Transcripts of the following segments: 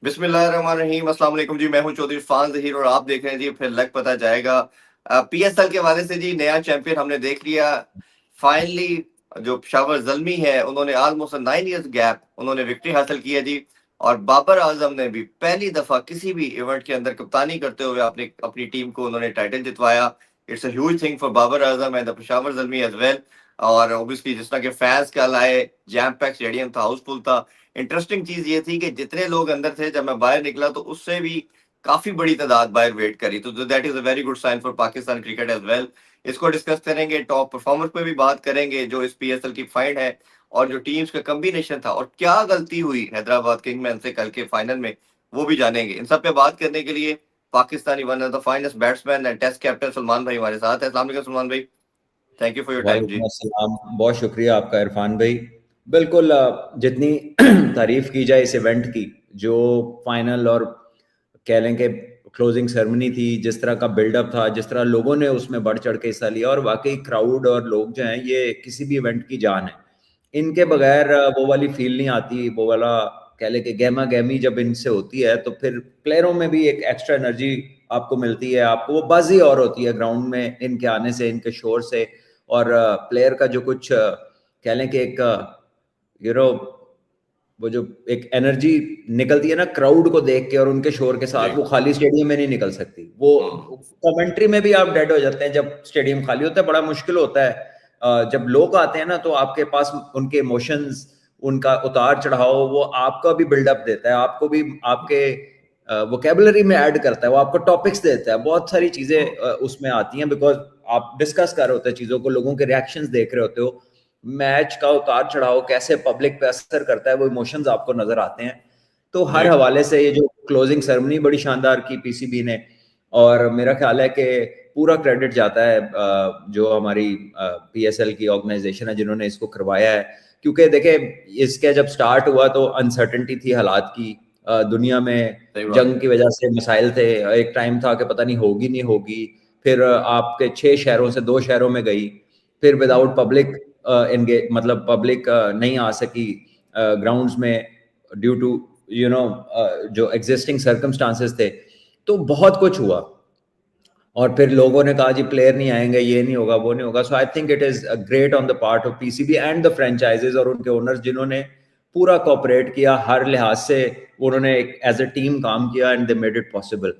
बिस्मिल्लाहिर्रहमानिर्रहीम। अस्सलाम वालेकुम जी। मैं हूं चौधरी इरफान ज़हीर और आप देख रहे हैं जी फिर लग पता जाएगा। पीएसएल के हवाले से जी नया चैंपियन हमने देख लिया फाइनली। जो पेशावर ज़ल्मी है उन्होंने ऑलमोस्ट 9 इयर्स गैप उन्होंने विक्ट्री हासिल की है जी। और बाबर आजम ने भी पहली दफा किसी भी इवेंट के अंदर कप्तानी करते हुए अपनी अपनी टीम को उन्होंने टाइटल जितवाया। It's a huge thing for Babar Azam and the Peshawar Zalmi as well. और ऑब्वियसली जिस तरह के फैंस कल आए, जैम पैक स्टेडियम था, हाउसफुल था। इंटरेस्टिंग चीज ये थी कि जितने लोग अंदर थे जब मैं बाहर निकला तो उससे भी काफी बड़ी तादाद बाहर वेट करी, तो that is a very good sign for Pakistan cricket as well. इसको डिस्कस करेंगे, टॉप परफॉर्मर पे भी बात करेंगे जो इस पीएसएल की फाइंड है और जो टीम्स का कॉम्बिनेशन था और क्या गलती हुई हैदराबाद किंगमैन से कल के फाइनल में, वो भी जानेंगे। इन सब पे बात करने के लिए Pakistani one of the finest batsman and test captain Salman भाई हमारे साथ है। अस्सलाम वालेकुम सलमान भाई, thank you for your time जी। वालेकुम अस्सलाम। बहुत शुक्रिया आपका इरफान भाई। बिल्कुल, जितनी तारीफ की जाए इस इवेंट की, जो फाइनल और कह लें कि क्लोजिंग सेरेमनी थी, जिस तरह का बिल्डअप था, जिस तरह लोगों ने उसमें बढ़ चढ़ के हिस्सा लिया, और वाकई क्राउड और लोग जो हैं ये किसी भी इवेंट की जान है। इनके बगैर वो वाली फील नहीं आती, वो वाला कह लें कि गहमा गहमी जब इनसे होती है तो फिर प्लेयरों में भी एक एक्स्ट्रा एनर्जी आपको मिलती है, आपको वो बाजी और होती है ग्राउंड में इनके आने से, इनके शोर से। और प्लेयर का जो कुछ कह लें कि एक यू नो वो जो एक एनर्जी निकलती है ना क्राउड को देख के और उनके शोर के जी। साथ, वो खाली स्टेडियम में नहीं निकल सकती। वो कमेंट्री में भी आप डेड हो जाते हैं जब स्टेडियम खाली होता है, बड़ा मुश्किल होता है। जब लोग आते हैं ना तो आपके पास उनके इमोशंस, उनका उतार चढ़ाव, वो आपका भी बिल्डअप देता है, आपको भी आपके वोकेबलरी में ऐड करता है, वो आपको टॉपिक्स देता है, बहुत सारी चीजें उसमें आती हैं, बिकॉज आप डिस्कस कर रहे होते हैं चीजों को, लोगों के रिएक्शंस देख रहे होते हो, मैच का उतार चढ़ाव कैसे पब्लिक पे असर करता है, वो इमोशंस आपको नजर आते हैं। तो हर जी। हवाले से ये जो क्लोजिंग सेरेमनी बड़ी शानदार की पीसीबी ने, और मेरा ख्याल है कि पूरा क्रेडिट जाता है जो हमारी पीएसएल की ऑर्गेनाइजेशन है जिन्होंने इसको करवाया है। क्योंकि देखे, इसके जब स्टार्ट हुआ तो अनसर्टेनिटी थी हालात की, दुनिया में सही बात जंग की वजह से मसाइल थे, एक टाइम था कि पता नहीं होगी नहीं होगी, फिर आपके 6 शहरों से 2 शहरों में गई, फिर विदाउट पब्लिक मतलब पब्लिक नहीं आ सकी ग्राउंड्स में, ड्यू टू जो एग्जिस्टिंग सर्कमस्टांसेस थे। तो बहुत कुछ हुआ, और फिर लोगों ने कहा जी प्लेयर नहीं आएंगे, ये नहीं होगा, वो नहीं होगा। So I think it is great on the part of PCB and the franchises और उनके ओनर्स, जिन्होंने पूरा कोऑपरेट किया हर लिहाज से। उन्होंने एक एज अ टीम काम किया and they made it possible.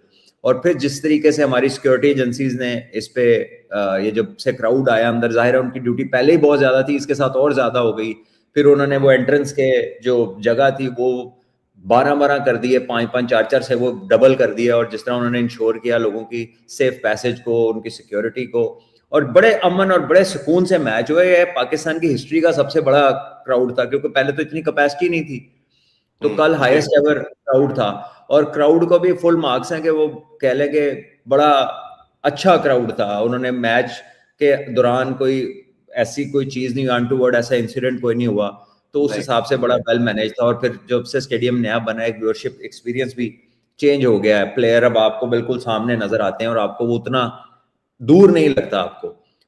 और फिर जिस तरीके से हमारी सिक्योरिटी एजेंसीज ने इस पे ये जब से क्राउड आया अंदर, जाहिर है उनकी ड्यूटी पहले ही बहुत ज्यादा थी, इसके साथ और ज्यादा हो गई। फिर उन्होंने वो एंट्रेंस के जो जगह थी वो 12-12 कर दिए, 5-5, 4-4 से वो डबल कर दिया, और जिस तरह उन्होंने इंश्योर किया लोगों की सेफ पैसेज को, उनकी सिक्योरिटी को, और बड़े अमन और बड़े सुकून से मैच हुए। ये पाकिस्तान की हिस्ट्री का सबसे बड़ा क्राउड था, क्योंकि पहले तो इतनी कैपेसिटी नहीं थी। तो कल जी। हाईएस्ट एवर क्राउड था, और क्राउड को भी फुल मार्क्स हैं कि वो कह लें कि बड़ा अच्छा क्राउड था। उन्होंने मैच के दौरान कोई ऐसी कोई चीज नहीं, अनटूवर्ड ऐसा इंसिडेंट कोई नहीं हुआ। तो उस नहीं। हिसाब से बड़ा वेल मैनेज था। और फिर जब से स्टेडियम नया बना है, व्यूअरशिप एक्सपीरियंस भी चेंज हो गया है, प्लेयर अब आपको बिल्कुल सामने नजर आते हैं और आपको वो उतना दूर नहीं लगता आपको।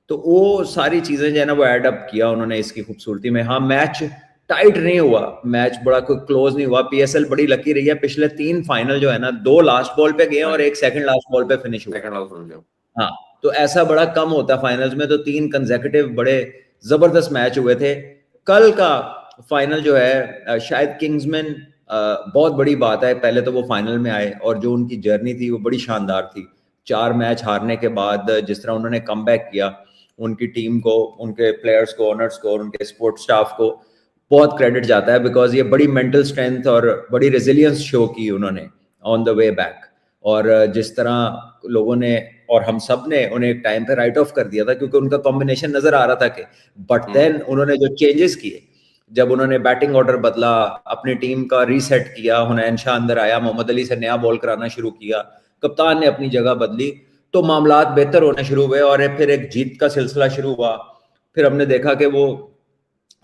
तो वो सारी चीजें जो है ना वो एड अप किया उन्होंने इसकी खूबसूरती में। हाँ, मैच टाइट नहीं हुआ, मैच बड़ा कोई क्लोज नहीं हुआ। पीएसएल बड़ी लकी रही है, पिछले 3 फाइनल जो है ना, 2 लास्ट बॉल पे गए और एक सेकंड लास्ट बॉल पे फिनिश हुआ है। सेकंड हाउस हो गया। हाँ, तो ऐसा बड़ा कम होता है फाइनल्स में, तो 3 कंसेक्यूटिव बड़े जबरदस्त मैच हुए थे। कल का फाइनल जो है शायद किंग्समैन बहुत बड़ी बात है, पहले तो वो फाइनल में आए और जो उनकी जर्नी थी वो बड़ी शानदार थी। 4 मैच हारने के बाद जिस तरह उन्होंने कम बैक किया, उनकी टीम को, उनके प्लेयर्स को, ओनर्स को और उनके सपोर्ट स्टाफ को बहुत क्रेडिट जाता है, बिकॉज ये बड़ी मेंटल स्ट्रेंथ और बड़ी रेजिलियंस शो की उन्होंने ऑन द वे बैक। और जिस तरह लोगों ने और हम सब ने उन्हें एक टाइम पे राइट ऑफ कर दिया था, क्योंकि उनका कॉम्बिनेशन नजर आ रहा था कि, बट देन उन्होंने जो चेंजेस किए, जब उन्होंने बैटिंग ऑर्डर बदला, अपनी टीम का रीसेट किया, हुनैन शाह अंदर आया, मोहम्मद अली से नया बॉल कराना शुरू किया, कप्तान ने अपनी जगह बदली, तो मामलात बेहतर होने शुरू हुए और फिर एक जीत का सिलसिला शुरू हुआ। फिर हमने देखा कि वो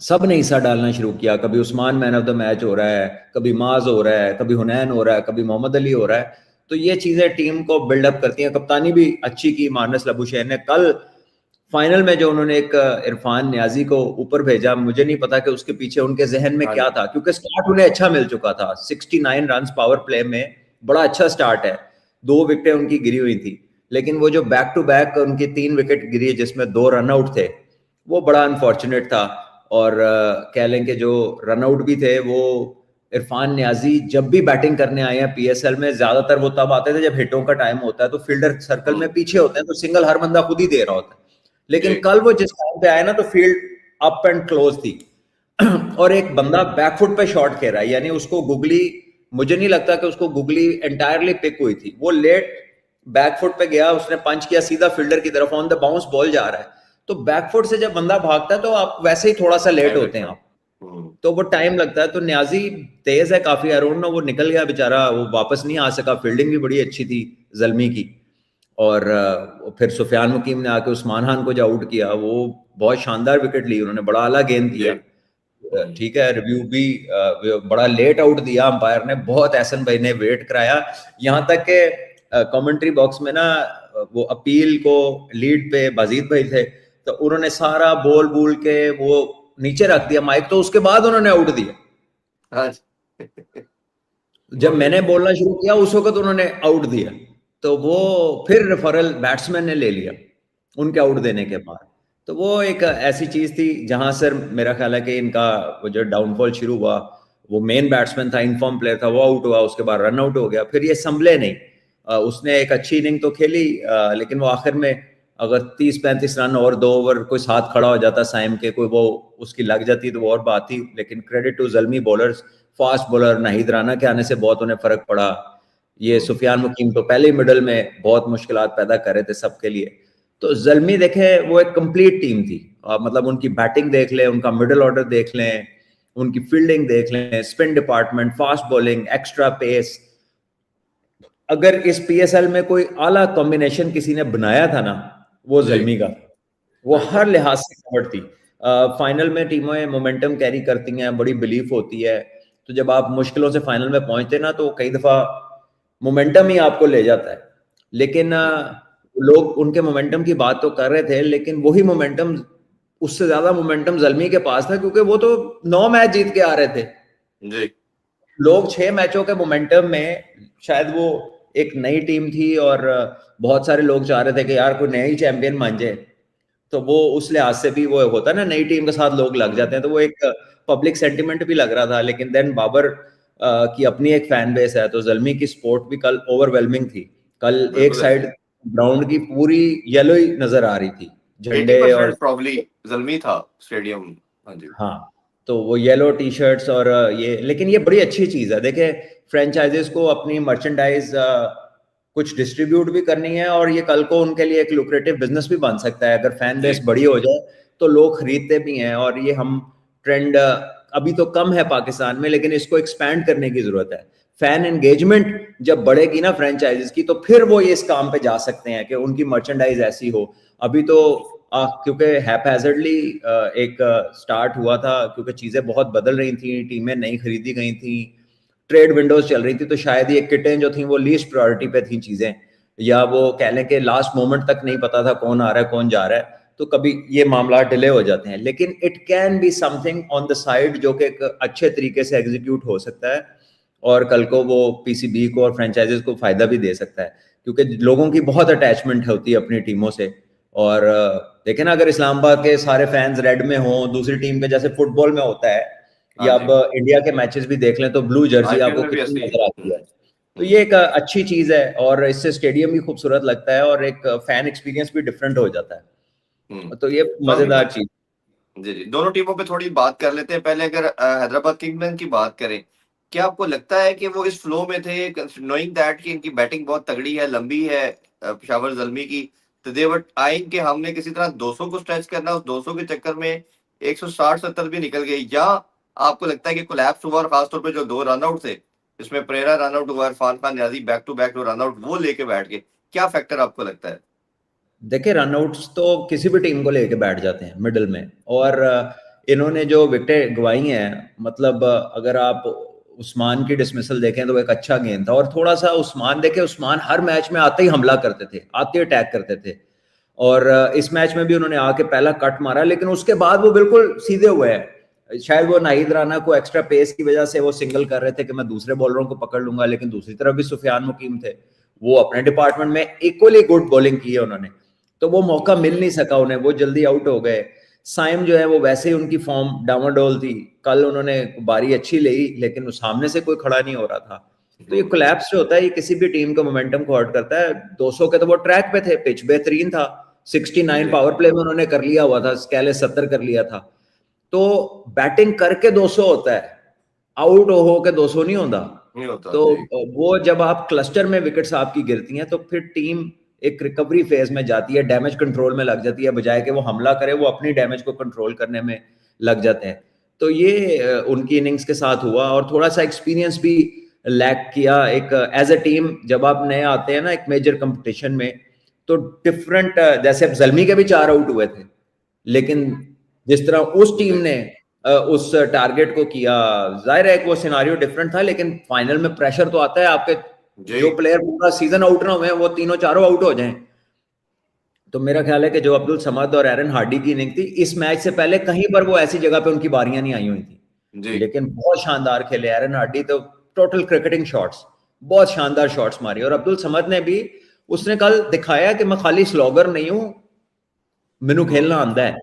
सब ने हिस्सा डालना शुरू किया, कभी Usman man of the match हो रहा है, कभी माज हो रहा है, कभी हुनैन हो रहा है, कभी मोहम्मद अली हो रहा है। तो ये चीजें टीम को बिल्डअप करती हैं। कप्तानी भी अच्छी की मानस लबुशेन ने कल। फाइनल में जो उन्होंने एक इरफान नियाजी को ऊपर भेजा, मुझे नहीं पता कि उसके पीछे उनके जहन में हाँ क्या जी। था, क्योंकि स्टार्ट उन्हें अच्छा मिल चुका था। 69 रन पावर प्ले में बड़ा अच्छा स्टार्ट है, 2 विकेटें उनकी गिरी हुई थी, लेकिन वो जो बैक टू बैक उनकी 3 विकेट गिरी जिसमें 2 रन आउट थे, वो बड़ा अनफॉर्चुनेट था। और कह लें कि जो रन आउट भी थे वो इरफान नियाजी जब भी बैटिंग करने आए हैं पीएसएल में, ज्यादातर वो तब आते थे जब हिटों का टाइम होता है, तो फील्डर सर्कल में पीछे होते हैं, तो सिंगल हर बंदा खुद ही दे रहा होता है। लेकिन जी। कल वो जिस टाइम पे आए ना, तो फील्ड अप एंड क्लोज थी और एक बंदा बैकफुट पे शॉट खेल रहा है, यानी उसको गुगली, मुझे नहीं लगता कि उसको गुगली एंटायरली पिक हुई थी, वो लेट बैकफुट पे गया, उसने पंच किया सीधा फील्डर की तरफ, ऑन द बाउंस बॉल जा रहा है, तो बैकफुट से जब बंदा भागता है तो आप वैसे ही थोड़ा सा लेट टाइम होते लगता हैं है। आप, तो वो टाइम लगता है। तो न्याजी तेज है काफी, अरुण, वो निकल गया बेचारा, वो वापस नहीं आ सका। फील्डिंग भी बड़ी अच्छी थी जल्मी की। और फिर सुफियान मुकीम ने आके उस्मान खान को जो आउट किया, वो बहुत शानदार विकेट ली उन्होंने, बड़ा आला गेंद जी। दिया। ठीक है, रिव्यू भी बड़ा लेट आउट दिया अंपायर ने, बहुत एहसन भाई ने वेट कराया, यहाँ तक के कमेंट्री बॉक्स में ना वो अपील को लीड पे बाजीद भाई थे, तो उन्होंने सारा बोल बोल के वो नीचे रख दिया माइक, तो उसके बाद उन्होंने आउट दिया। हाँ जी। जब बहुत मैंने बढ़िया। बोलना शुरू किया उस वक्त उन्होंने आउट दिया, तो वो फिर रेफरल बैट्समैन ने ले लिया उनके आउट देने के बाद। तो वो एक ऐसी चीज थी जहां सर मेरा ख्याल है कि इनका वो जो डाउनफॉल शुरू हुआ, वो मेन बैट्समैन था, इनफॉर्म प्लेयर था, वो आउट हुआ, उसके बाद रन आउट हो गया, फिर ये संभले नहीं। उसने एक अच्छी इनिंग तो खेली, लेकिन वो आखिर में अगर 30-35 रन और 2 ओवर कोई साथ खड़ा हो जाता साइम के, कोई वो उसकी लग जाती तो वो और बात थी। लेकिन credit to Zalmi bowlers, fast bowler Naheed Rana के आने से बहुत उन्हें फर्क पड़ा। ये सुफियान मुकीम तो पहले ही मिडल में बहुत मुश्किलात पैदा कर रहे थे सबके लिए। तो जल्मी देखे, वो एक कंप्लीट टीम थी। मतलब उनकी बैटिंग देख लें, उनका मिडल ऑर्डर देख लें, उनकी फील्डिंग देख लें, spin department, fast bowling, extra pace, अगर इस पीएसएल में कोई आला कॉम्बिनेशन किसी ने बनाया था ना, वो जी। जल्मी का, वो बिल्कुल। हर लिहाज से कवर्ड थी। फाइनल में टीमें मोमेंटम कैरी करती हैं, बड़ी बिलीफ होती है, तो जब आप मुश्किलों से फाइनल में पहुंचते ना, तो कई दफा मोमेंटम ही आपको ले जाता है। लेकिन लोग उनके मोमेंटम की बात तो कर रहे थे, लेकिन वही मोमेंटम, उससे ज्यादा मोमेंटम जल्मी के पास था, क्योंकि वो तो 9 मैच जीत के आ रहे थे। जी। लोग 6 मैचों के मोमेंटम में, शायद वो एक नई टीम थी और बहुत सारे लोग चाह रहे थे कि यार कोई नया ही चैंपियन मान जाए, तो वो उस लिहाज से भी वो होता है ना, नई टीम के साथ लोग लग जाते हैं, तो वो एक पब्लिक सेंटिमेंट भी लग रहा था। लेकिन देन बाबर की अपनी एक फैन बेस है, तो जल्मी की सपोर्ट भी कल ओवरवेलमिंग थी। कल एक बिल्कुल साइड ऐसे ग्राउंड की पूरी येलो ही नजर आ रही थी, झंडे और 80% प्रॉब्ली जल्मी था स्टेडियम। हाँ जी। हाँ, तो वो येलो टी शर्ट्स और ये, लेकिन ये बड़ी अच्छी चीज है। देखिए, फ्रेंचाइजेस को अपनी मर्चेंडाइज कुछ डिस्ट्रीब्यूट भी करनी है, और ये कल को उनके लिए एक लुक्रेटिव बिजनेस भी बन सकता है। अगर फैन जी। बेस बड़ी हो जाए तो लोग खरीदते भी हैं, और ये हम ट्रेंड अभी तो कम है पाकिस्तान में, लेकिन इसको एक्सपैंड करने की जरूरत है। फैन एंगेजमेंट जब बढ़ेगी ना फ्रेंचाइजेस की, तो फिर वो ये इस काम पे जा सकते हैं कि उनकी मर्चेंडाइज ऐसी हो। अभी तो क्योंकि हैपहैजर्डली एक स्टार्ट हुआ था, क्योंकि चीजें बहुत बदल रही थी, टीमें नई खरीदी गई थी, ट्रेड विंडोज चल रही थी, तो शायद ये किटें जो थी वो लीस्ट प्रायोरिटी पे थी चीजें, या वो कह लें कि लास्ट मोमेंट तक नहीं पता था कौन आ रहा है कौन जा रहा है, तो कभी ये मामला डिले हो जाते हैं। लेकिन it can be something on the side जो कि एक अच्छे तरीके से एग्जीक्यूट हो सकता है, और कल को वो पीसीबी को और फ्रेंचाइजेस को फायदा भी दे सकता है, क्योंकि लोगों की बहुत अटैचमेंट होती है अपनी टीमों से। और देखें ना, अगर इस्लामाबाद के सारे फैंस रेड में हों, दूसरी टीम के जैसे फुटबॉल में होता है, हाँ या जी। अब इंडिया के मैचेस भी देख लें तो ब्लू जर्सी आईपीएल आपको में भी कितनी ऐसे ही है। नजर आती है। तो ये एक अच्छी चीज है, और इससे स्टेडियम भी खूबसूरत लगता है, और एक फैन एक्सपीरियंस भी डिफरेंट हो जाता हम्म। है। तो ये तो मजेदार चीज। जी जी, दोनों टीमों पे थोड़ी बात कर लेते हैं। पहले अगर हैदराबाद किंग्समैन की बात करें, क्या आपको लगता है कि वो इस फ्लो में थे, नोइंग दैट कि इनकी बैटिंग बहुत तगड़ी है, लंबी है, पेशावर जल्मी की, तो दे वर आइंग कि हमने किसी तरह 200 को स्ट्रेच करना, उस 200 के चक्कर में 160-70 भी निकल गई, या आपको लगता है कि कोलैप्स हुआ, और खासतौर पे जो 2 रन आउट थे, इसमें प्रेरा रन आउट हुआ, Irfan Khan Niazi back to back run out वो लेके बैठ गए, क्या फैक्टर आपको लगता है? देखिए, रनआउट्स तो किसी भी टीम को लेके बैठ जाते हैं मिडिल में, और इन्होंने जो विकेटें गंवाई हैं, मतलब अगर आप उस्मान की डिसमिसल देखें तो एक अच्छा गेंद था, और थोड़ा सा उस्मान देखें, उस्मान हर मैच में आते ही हमला करते थे, आते ही अटैक करते थे। और इस मैच में भी उन्होंने आके पहला कट मारा, लेकिन उसके बाद वो बिल्कुल सीधे हुए हैं। शायद वो नाहिद राना को एक्स्ट्रा पेस की वजह से वो सिंगल कर रहे थे कि मैं दूसरे बॉलरों को पकड़ लूंगा, लेकिन दूसरी तरफ भी सुफियान मुकीम थे, वो अपने डिपार्टमेंट में इक्वली गुड बॉलिंग की है उन्होंने, तो वो मौका मिल नहीं सका उन्हें, वो जल्दी आउट हो गए। साइम जो है वो वैसे ही उनकी फॉर्म डामाडोल थी, कल उन्होंने बारी अच्छी ली लेकिन सामने से कोई खड़ा नहीं हो रहा था। तो ये कोलैप्स जो होता है ये किसी भी टीम का मोमेंटम को हर्ट करता है। 200 के तो वो ट्रैक पे थे, पिच बेहतरीन था, 69 पावर प्ले में उन्होंने कर लिया हुआ था, स्केले 70 कर लिया था। तो बैटिंग करके 200 होता है, आउट हो के 200 नहीं होता। तो वो जब आप क्लस्टर में विकेट्स आपकी गिरती हैं तो फिर टीम एक रिकवरी फेज में जाती है, डैमेज कंट्रोल में लग जाती है, बजाय कि वो हमला करे वो अपनी डैमेज को कंट्रोल करने में लग जाते हैं। तो ये उनकी इनिंग्स के साथ हुआ, और थोड़ा सा एक्सपीरियंस भी लैक किया एक एज अ टीम। जब आप नए आते हैं ना एक मेजर कंपटीशन में, तो डिफरेंट, जैसे अब जल्मी के भी 4 आउट हुए थे, लेकिन जिस तरह उस टीम ने उस टारगेट को किया, जाहिर है कि वो सिनारियो डिफरेंट था, लेकिन फाइनल में प्रेशर तो आता है, आपके जो प्लेयर पूरा सीजन आउट ना हुए वो तीनों चारों आउट हो जाएं। तो मेरा ख्याल है कि जो अब्दुल समद और एरन हार्डी की इनिंग थी, इस मैच से पहले कहीं पर वो ऐसी जगह पे उनकी बारियां नहीं आई हुई थी, लेकिन बहुत शानदार खेले एरन हार्डी, तो टोटल क्रिकेटिंग शॉट्स, बहुत शानदार शॉट्स मारी। और अब्दुल समद ने भी, उसने कल दिखाया कि मैं खाली स्लॉगर नहीं हूं, मैनू खेलना आंदा है,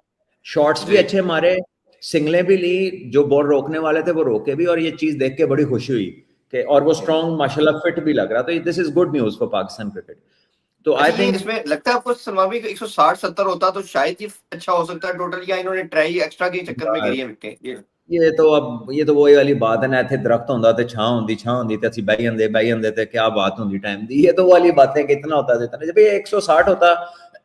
शॉट्स भी अच्छे मारे, सिंगलें भी ली, जो बॉल रोकने वाले थे वो रोके भी, और ये चीज देख के बड़ी खुशी हुई कि, और वो स्ट्रॉन्ग माशाल्लाह फिट भी लग रहा, तो this is good news for Pakistan cricket. तो आई थिंक इसमें लगता है आपको सलमान भाई 160-70 होता तो शायद ही अच्छा हो सकता है टोटल, या इन्होंने ट्राई एक्स्ट्रा के चक्कर में गिरी है विकेटें? ये तो वही वाली बात है ना, इतने दरख्त होंदा ते छां होंदी ते ਅਸੀਂ ਬਹਿ ਜਾਂਦੇ ਤੇ क्या बात होंदी टाइम दी, ये तो वाली बातें कितना होता है। जब ये 160 होता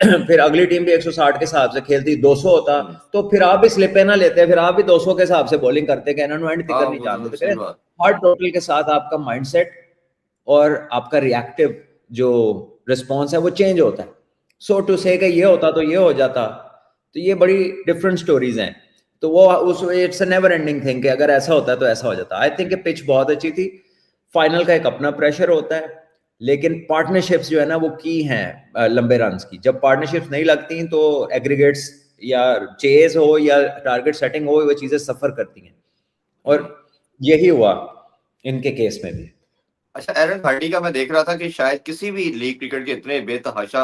फिर अगली टीम भी 160 के हिसाब से खेलती, 200 होता तो फिर आप भी स्लिपे ना लेते, फिर आप भी 200 के हिसाब से बॉलिंग करते कि इन्होंने एंड तक नहीं जान देते। हर टोटल के साथ आपका माइंडसेट और आपका रिएक्टिव जो रिस्पॉन्स है वो चेंज होता है। सो टू से कि ये होता तो ये हो जाता, तो ये बड़ी डिफरेंट स्टोरीज हैं। तो वो उस it's a never ending thing कि अगर ऐसा होता है तो ऐसा हो जाता। आई थिंक पिच बहुत अच्छी थी, फाइनल का एक अपना प्रेशर होता है, लेकिन पार्टनरशिप्स जो है ना वो की हैं लंबे रन की। जब पार्टनरशिप्स नहीं लगती तो एग्रीगेट्स या चेज हो या टारगेट सेटिंग हो, वो चीजें सफर करती हैं, और यही हुआ इनके केस में भी। अच्छा, एरन हार्डी का मैं देख रहा था कि शायद किसी भी लीग क्रिकेट के इतने बेतहाशा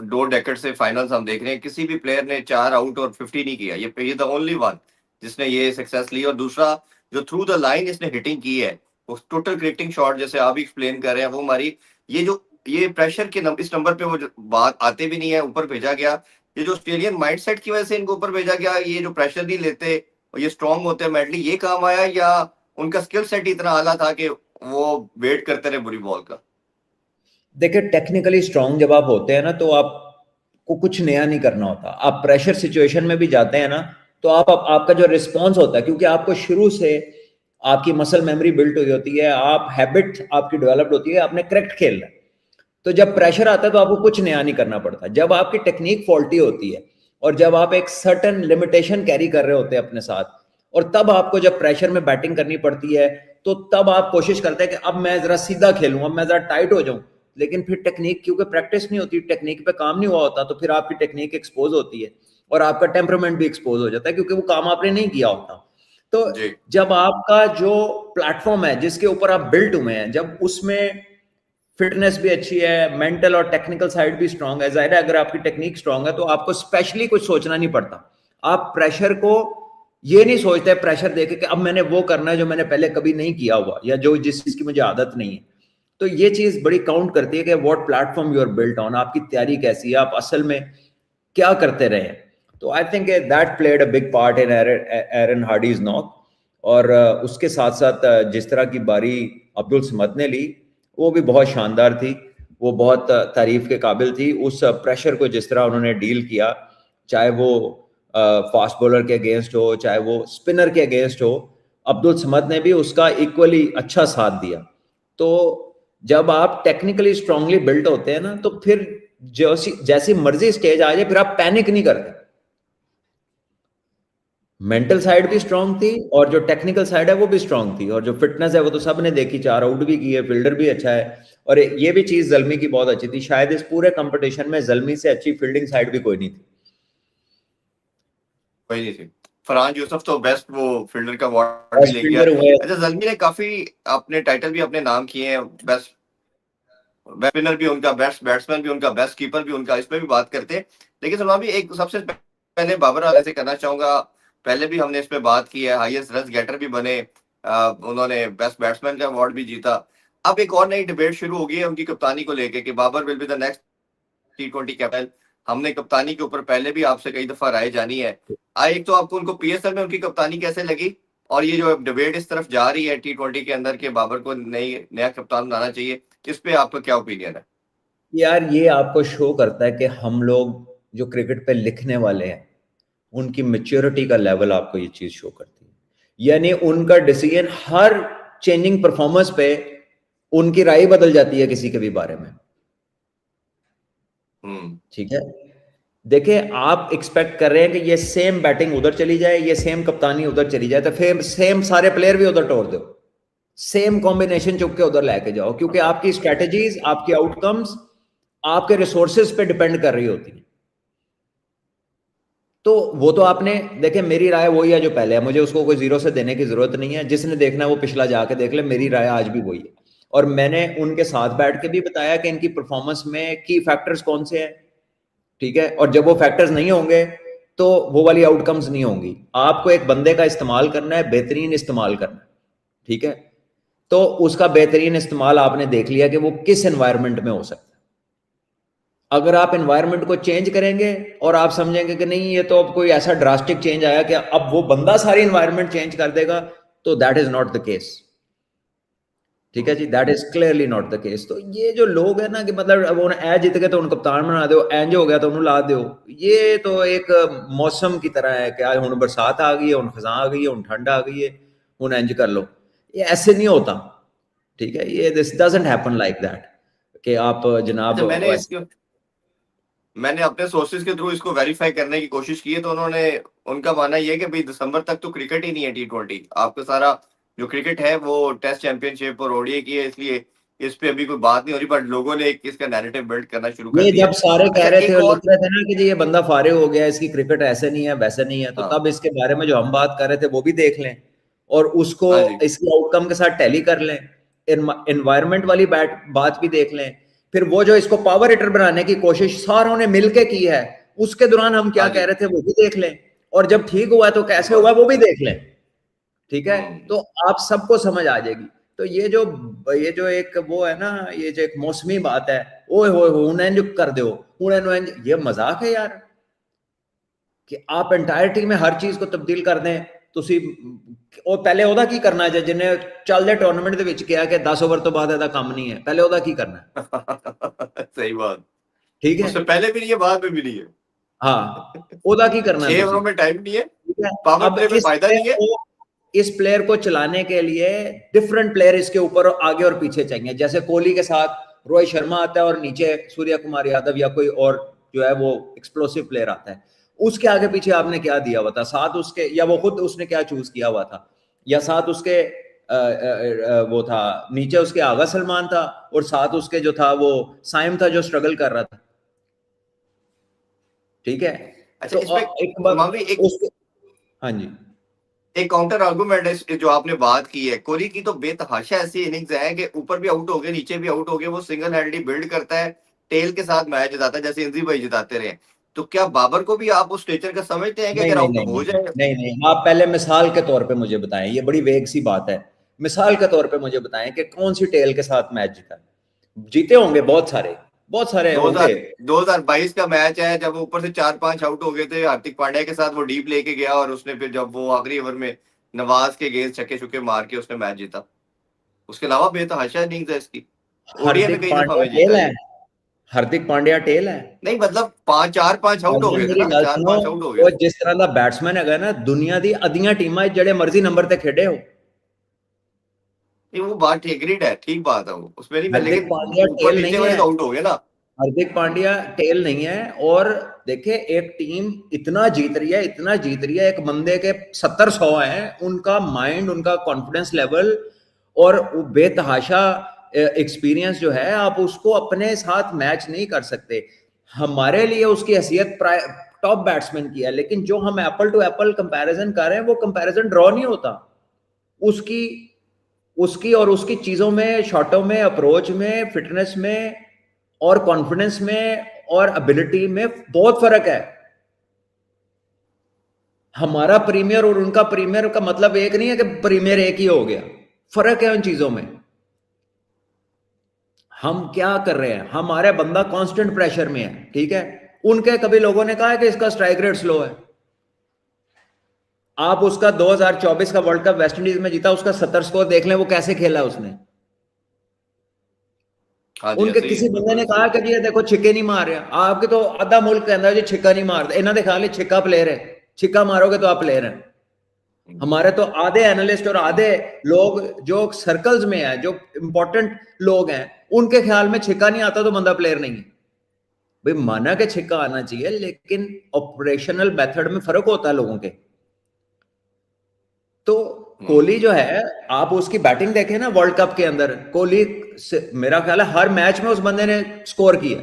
2 डेकेड से फाइनल्स हम देख रहे हैं, किसी भी प्लेयर ने 4 आउट और 50 नहीं किया, ये द ओनली वन जिसने ये सक्सेस ली। और दूसरा जो थ्रू द लाइन इसने हिटिंग की है, वो टोटल क्रिकेटिंग शॉट जैसे आप भी एक्सप्लेन कर रहे हैं वो हमारी, ये प्रेशर के इस नंबर पे वो बात आते भी नहीं है, ऊपर भेजा गया। ये जो ऑस्ट्रेलियन माइंडसेट की वजह से इनको ऊपर भेजा गया, ये जो प्रेशर नहीं लेते और ये स्ट्रांग होते हैं मेंटली, ये काम आया, या उनका स्किल सेट इतना आला था कि वो वेट करते रहे बुरी बॉल का? देखिए, टेक्निकली स्ट्रांग जब आप होते हैं ना तो आपको कुछ नया नहीं करना होता। आप प्रेशर सिचुएशन में भी जाते हैं ना तो आपका जो रिस्पॉन्स होता है, क्योंकि आपको शुरू से आपकी मसल मेमोरी बिल्ट हुई होती है, आप हैबिट आपकी डेवलप्ड होती है, आपने करेक्ट खेलना है। तो जब प्रेशर आता है तो आपको कुछ नया नहीं करना पड़ता। जब आपकी टेक्निक फॉल्टी होती है और जब आप एक सर्टन लिमिटेशन कैरी कर रहे होते हैं अपने साथ, और तब आपको जब प्रेशर में बैटिंग करनी पड़ती है तो तब आप कोशिश करते हैं कि अब मैं जरा सीधा खेलूं, अब मैं जरा टाइट हो जाऊं। लेकिन फिर टेक्निक, क्योंकि प्रैक्टिस नहीं होती, टेक्निक पे काम नहीं हुआ होता, तो फिर आपकी टेक्निक एक्सपोज होती है और आपका टेम्परामेंट भी एक्सपोज हो जाता है, क्योंकि वो काम आपने नहीं किया होता। तो जब आपका जो प्लेटफॉर्म है जिसके ऊपर आप बिल्ट हुए हैं, जब उसमें फिटनेस भी अच्छी है, मेंटल और टेक्निकल साइड भी स्ट्रांग है, जाहिर है अगर आपकी टेक्निक स्ट्रांग है तो आपको स्पेशली कुछ सोचना नहीं पड़ता। आप प्रेशर को ये नहीं सोचते प्रेशर देके कि अब मैंने वो करना है जो मैंने पहले कभी नहीं किया हुआ, या जो जिस चीज की मुझे आदत नहीं है। तो ये चीज बड़ी काउंट करती है कि what platform you are built on, आपकी तैयारी कैसी है, आप असल में क्या करते रहे। तो I think that played a big part in Aaron Hardie's knock. और उसके साथ साथ जिस तरह की बारी अब्दुल समद ने ली वो भी बहुत शानदार थी, वो बहुत तारीफ के काबिल थी। उस प्रेशर को जिस तरह उन्होंने डील किया, चाहे वो फास्ट बॉलर के अगेंस्ट हो, चाहे वो स्पिनर के अगेंस्ट हो, अब्दुल समद ने भी उसका इक्वली अच्छा साथ दिया। तो जब आप टेक्निकली स्ट्रांगली बिल्ट होते हैं ना तो फिर जैसी मर्जी स्टेज आ जाए फिर आप पैनिक नहीं करते। मेंटल साइड भी स्ट्रांग थी और जो टेक्निकल साइड है वो भी स्ट्रांग थी, और जो फिटनेस है वो तो सब ने देखी, 4 आउट भी किए, फील्डर भी अच्छा है। और ये भी चीज जल्मी की बहुत अच्छी थी, शायद इस पूरे कंपटीशन में जल्मी से अच्छी फील्डिंग साइड भी कोई नहीं थी। कोई नहीं थी। फरहान यूसुफ तो बेस्ट वो फील्डर का अवार्ड भी बेस्ट ले गया। फील्डर हुए। अच्छा, जल्मी ने काफी अपने टाइटल भी अपने नाम किए हैं, बेस्ट स्पिनर भी उनका, बेस्ट बैट्समैन भी उनका, बेस्ट कीपर भी उनका, इस पे भी बात करते हैं। लेकिन सलमान भी एक सबसे पहले बाबर आजम से करना चाहूंगा। पहले भी हमने इस पे बात की है, हाईएस्ट रन गेटर भी बने, उन्होंने बेस्ट बैट्समैन का अवार्ड भी जीता। अब एक और नई डिबेट शुरू हो गई है उनकी कप्तानी को लेके कि Babar will be the next T20 captain. हमने कप्तानी के ऊपर पहले भी आपसे कई दफा राय जानी है। एक तो आपको उनको PSL में उनकी कप्तानी कैसे लगी, और ये जो डिबेट इस तरफ जा रही है T20 के अंदर के बाबर को नया कप्तान बनाना चाहिए, इस पे आपका क्या ओपिनियन है? यार ये आपको शो करता है कि हम लोग जो क्रिकेट पे लिखने वाले हैं उनकी मेच्योरिटी का लेवल आपको ये चीज शो करती है। यानी उनका डिसीजन हर चेंजिंग परफॉर्मेंस पे उनकी राय बदल जाती है किसी के भी बारे में। ठीक है, देखिए आप एक्सपेक्ट कर रहे हैं कि ये सेम बैटिंग उधर चली जाए, ये सेम कप्तानी उधर चली जाए, तो फिर सेम सारे प्लेयर भी उधर तोड़ दो, सेम कॉम्बिनेशन चुप के उधर लेके जाओ, क्योंकि आपकी स्ट्रेटजीज, आपकी आउटकम्स आपके रिसोर्सेज पे डिपेंड कर रही होती है। तो वो तो आपने देखे, मेरी राय वही है जो पहले है, मुझे उसको कोई जीरो से देने की जरूरत नहीं है। जिसने देखना है वो पिछला जाके देख ले, मेरी राय आज भी वही है। और मैंने उनके साथ बैठ के भी बताया कि इनकी परफॉर्मेंस में की फैक्टर्स कौन से हैं। ठीक है, और जब वो फैक्टर्स नहीं होंगे तो वो वाली आउटकम्स नहीं होंगी। आपको एक बंदे का इस्तेमाल करना है, बेहतरीन इस्तेमाल करना है। ठीक है, तो उसका बेहतरीन इस्तेमाल आपने देख लिया कि वो किस एनवायरनमेंट में हो सकता है। अगर आप एनवायरनमेंट को चेंज करेंगे और आप समझेंगे कि नहीं ये तो अब कोई ऐसा ड्रास्टिक चेंज आया कि अब वो बंदा सारी एनवायरनमेंट चेंज कर देगा, तो that is not the case. ठीक है जी, that is clearly not the case. तो ये जो लोग है ना कि मतलब अब उन्हें ए जीत गए तो उन्हें कप्तान बना दो, एंज हो गया तो उन्हें ला दो, ये तो एक मौसम की तरह है कि आज हुन बरसात आ गई है, हुन खजा आ गई है, हुन ठंड आ गई है, हुन एंज कर लो। ये ऐसे नहीं होता। ठीक है, ये this doesn't happen like that कि आप जनाब। अच्छा, मैंने अपने सोर्सेज के थ्रू इसको वेरीफाई करने की कोशिश की है, तो उन्होंने उनका मानना ये है कि भाई दिसंबर तक तो क्रिकेट ही नहीं है T20। आपका सारा जो क्रिकेट है वो टेस्ट चैंपियनशिप और ODI की है, इसलिए इस पे अभी कोई बात नहीं हो रही, बट लोगों ने एक इसका नैरेटिव बिल्ड करना शुरू कर ये दिया जब है। सारे कह अच्छा, रहे थे एक और और। लिख रहे थे ना कि जी ये बंदा फारिग हो गया, इसकी क्रिकेट ऐसे नहीं है वैसे नहीं है, तो हाँ। तब इसके बारे में जो हम बात कर रहे थे वो भी देख लें और उसको हाँ जी। इसकी आउटकम के साथ टैली कर लें। एनवायरनमेंट वाली बात भी देख लें। फिर वो जो इसको पावर हिटर बनाने की कोशिश सारों ने मिलके की है, उसके दौरान हम क्या हाँ कह जी। रहे थे वो भी देख लें। और जब ठीक हुआ तो सही कैसे हुआ बात। वो भी देख लें। ठीक है, हम्म। तो आप सबको समझ आ जाएगी। तो ये जो एक वो है ना, ये जो एक मौसमी बात है, ओए होए हुन इंज कर दो, हुन इन्हू इंज, ये मजाक है यार कि आप एंटायरिटी में हर चीज को तब्दील कर दें। ਤੁਸੀਂ ਉਹ ਪਹਿਲੇ ਉਹਦਾ ਕੀ ਕਰਨਾ ਜੇ ਜਿਹਨੇ ਚੱਲਦੇ ਟੂਰਨਾਮੈਂਟ ਦੇ ਵਿੱਚ ਕਿਹਾ ਕਿ 10 ਓਵਰ ਤੋਂ ਬਾਅਦ ਇਹਦਾ ਕੰਮ ਨਹੀਂ ਹੈ, ਪਹਿਲੇ ਉਹਦਾ ਕੀ ਕਰਨਾ ਹੈ? सही बात। ठीक है, उससे पहले भी नहीं है, बाद में भी नहीं है। हाँ, ਉਹਦਾ ਕੀ ਕਰਨਾ है 6 ਤੁਸੀਂ? ओवरों में टाइम नहीं है, ठीक है, पावर अब प्ले में फायदा नहीं है। इस प्लेयर को चलाने के लिए डिफरेंट प्लेयर इसके ऊपर आगे और पीछे चाहिए। जैसे कोहली के साथ रोहित शर्मा आता है और नीचे सूर्य कुमार यादव या कोई और जो है वो एक्सप्लोसिव प्लेयर आता है। उसके आगे पीछे आपने क्या दिया हुआ था? साथ उसके, या वो खुद उसने क्या चूज किया हुआ था, या साथ उसके वो था नीचे उसके आगा सलमान था और साथ उसके जो था वो साइम था जो स्ट्रगल कर रहा था। ठीक है, अच्छा, तो इसमें एक बार सलमान भाई एक उसके, हाँ जी, एक काउंटर आर्गुमेंट है जो आपने बात की है। कोहली की तो बेतहाशा ऐसी इनिंग्स है कि ऊपर भी आउट हो गए, नीचे भी आउट हो गए, वो सिंगल हैंडली बिल्ड करता है, टेल के साथ मैच जिताता है, जैसे इंजी भाई जिताते रहे। तो क्या बाबर को भी आप उस स्टेचर का समझते हैं कि नहीं अगर नहीं आउट नहीं हो नहीं जाए? नहीं नहीं, आप पहले मिसाल के तौर पे मुझे बताएं, ये बड़ी वेग सी बात है। मिसाल के तौर पे मुझे बताएं कि कौन सी टेल के साथ मैच जीता? जीते होंगे बहुत सारे होंगे। 2000 2022 का मैच है, जब ऊपर से 4-5 आउट हो गए थे, हार्दिक पांड्या के साथ वो डीप लेके गया और उसने फिर जब वो आखिरी ओवर में नवाज के गेंद छक्के छुक्के मार के उसने मैच जीता। उसके अलावा बेतहाशा इनिंग्स है इसकी, ODI में हार्दिक कई दफा पांड्या मैच जीता टेल है है, ये। हार्दिक पांड्या टेल है। नहीं मतलब 5 आउट हो भाईजान गए थे मेरी ना, गल चार सुनो, पांच आउट हो गए वो थे। जिस तरह का बैट्समैन है ना, दुनिया दी अदियां टीमां जेड़े मर्जी नंबर ते खेडे हो, नहीं वो बात ठीक, ग्रिड है, ठीक बात है वो, उसमें नहीं मैं, हार्दिक लेकिन पांड्या ऊपर टेल नीचे नहीं वाले है। तो आउट हो गए ना। हार्दिक पांड्या टेल नहीं है। और देखिए एक टीम इतना जीत रही है, एक बंदे के 70-100 हैं, उनका माइंड, उनका कॉन्फिडेंस लेवल और बेतहाशा एक्सपीरियंस जो है, आप उसको अपने साथ मैच नहीं कर सकते। हमारे लिए उसकी हैसियत टॉप बैट्समैन की है, लेकिन जो हम एप्पल टू एप्पल कंपैरिजन कर रहे हैं वो कंपैरिजन ड्रॉ नहीं होता। उसकी उसकी और उसकी चीजों में, शॉटों में, अप्रोच में, फिटनेस में और कॉन्फिडेंस में और एबिलिटी में बहुत फर्क है। हमारा प्रीमियर और उनका प्रीमियर का मतलब एक नहीं है कि प्रीमियर एक ही हो गया, फर्क है उन चीजों में। हम क्या कर रहे हैं, हमारे बंदा कांस्टेंट प्रेशर में है, ठीक है। उनके कभी लोगों ने कहा है कि इसका स्ट्राइक रेट स्लो है। आप उसका 2024 का वर्ल्ड कप वेस्ट इंडीज में जीता, उसका 70 स्कोर देख लें, वो कैसे खेला उसने। उनके किसी बंदे ने कहा कि जी देखो छिक्के नहीं मार रहे, आपके तो आधा मुल्क कहता है जी छिक्का नहीं मारते, इन्होंने दिखा लिया छिक्का प्लेयर है, छिक्का मारोगे तो आप प्लेयर हैं। हमारे तो आधे एनालिस्ट और आधे लोग जो सर्कल्स में है, जो इंपॉर्टेंट लोग हैं, उनके ख्याल में छिक्का नहीं आता तो बंदा प्लेयर नहीं है। भाई माना कि छिक्का आना चाहिए, लेकिन ऑपरेशनल मेथड में फर्क होता है लोगों के। तो कोहली जो है, आप उसकी बैटिंग देखें ना वर्ल्ड कप के अंदर, कोहली मेरा ख्याल है हर मैच में उस बंदे ने स्कोर किया,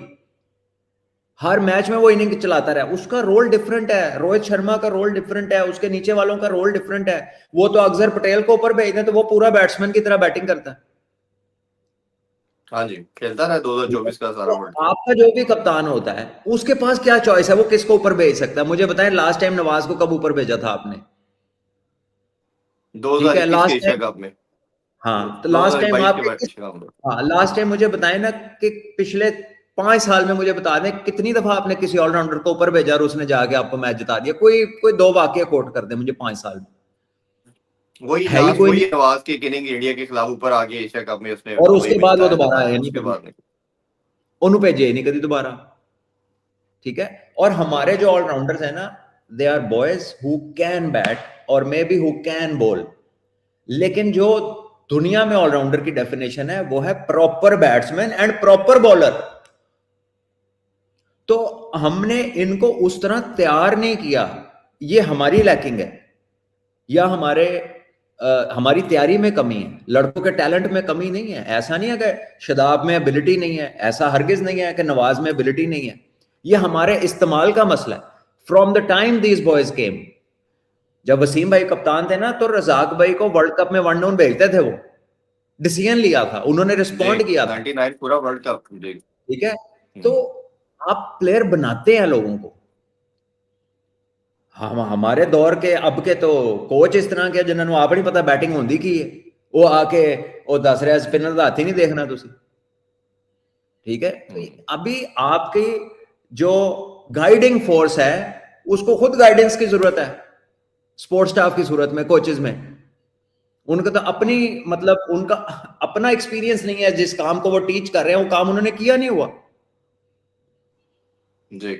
हर मैच में वो इनिंग चलाता रहा। उसका रोल डिफरेंट है, रोहित शर्मा का रोल डिफरेंट है, उसके नीचे वालों का रोल डिफरेंट है। वो तो अक्षर पटेल को ऊपर भेजते तो वो पूरा बैट्समैन की तरह बैटिंग करता है। हाँ जी, खेलता रहा 2024 का सारा वर्ल्ड कप। आपका जो भी कप्तान होता है उसके पास क्या चॉइस है, वो किसको ऊपर भेज सकता है? मुझे बताएं, लास्ट टाइम नवाज को कब ऊपर भेजा था आपने? 2021 के एशिया कप में। हाँ, तो लास्ट टाइम आप लास्ट टाइम मुझे बताएं ना कि पिछले 5 साल में मुझे बता दें कितनी दफा आपने किसी ऑलराउंडर को ऊपर भेजा और उसने जाके आपको मैच जिता दिया। कोई 2 वाकये कोट कर दे मुझे 5 साल में। वही नवाज की इनिंग इंडिया के खिलाफ ऊपर आ गई एशिया कप में, उसने और उसके बाद वो दोबारा आया नहीं, उन्होंने भेजे नहीं कभी दोबारा, ठीक है। और हमारे जो ऑलराउंडर्स है ना, they are boys who can bat और may be who can bowl, लेकिन जो दुनिया में ऑलराउंडर की डेफिनेशन है वो है proper batsman and proper bowler. तो हमने इनको उस तरह तैयार नहीं किया, ये हमारी लैकिंग है या हमारी तैयारी में कमी है। लड़कों के टैलेंट में कमी नहीं है, ऐसा नहीं है कि शदाब में एबिलिटी नहीं है, ऐसा हरगिज नहीं है कि नवाज में एबिलिटी नहीं है। ये हमारे इस्तेमाल का मसला है। From the time these boys came, जब वसीम भाई कप्तान थे ना, तो रजाक भाई को वर्ल्ड कप में 1 डाउन भेजते थे, वो डिसीजन लिया था, उन्होंने रिस्पॉन्ड किया था 99 पूरा वर्ल्ड कप, ठीक है। तो आप प्लेयर बनाते हैं लोगों को। हमारे दौर के अब के तो कोच इस तरह के जिन्होंने आप नहीं पता बैटिंग होंगी की है, वो आके वो दस रहे स्पिनर का हाथ ही नहीं देखना तुसी, ठीक है। तो अभी आपकी जो गाइडिंग फोर्स है उसको खुद गाइडेंस की जरूरत है, स्पोर्ट्स स्टाफ की सूरत में, कोचेस में। उनका तो अपनी मतलब उनका अपना एक्सपीरियंस नहीं है, जिस काम को वो टीच कर रहे हैं वो काम उन्होंने किया नहीं हुआ जी,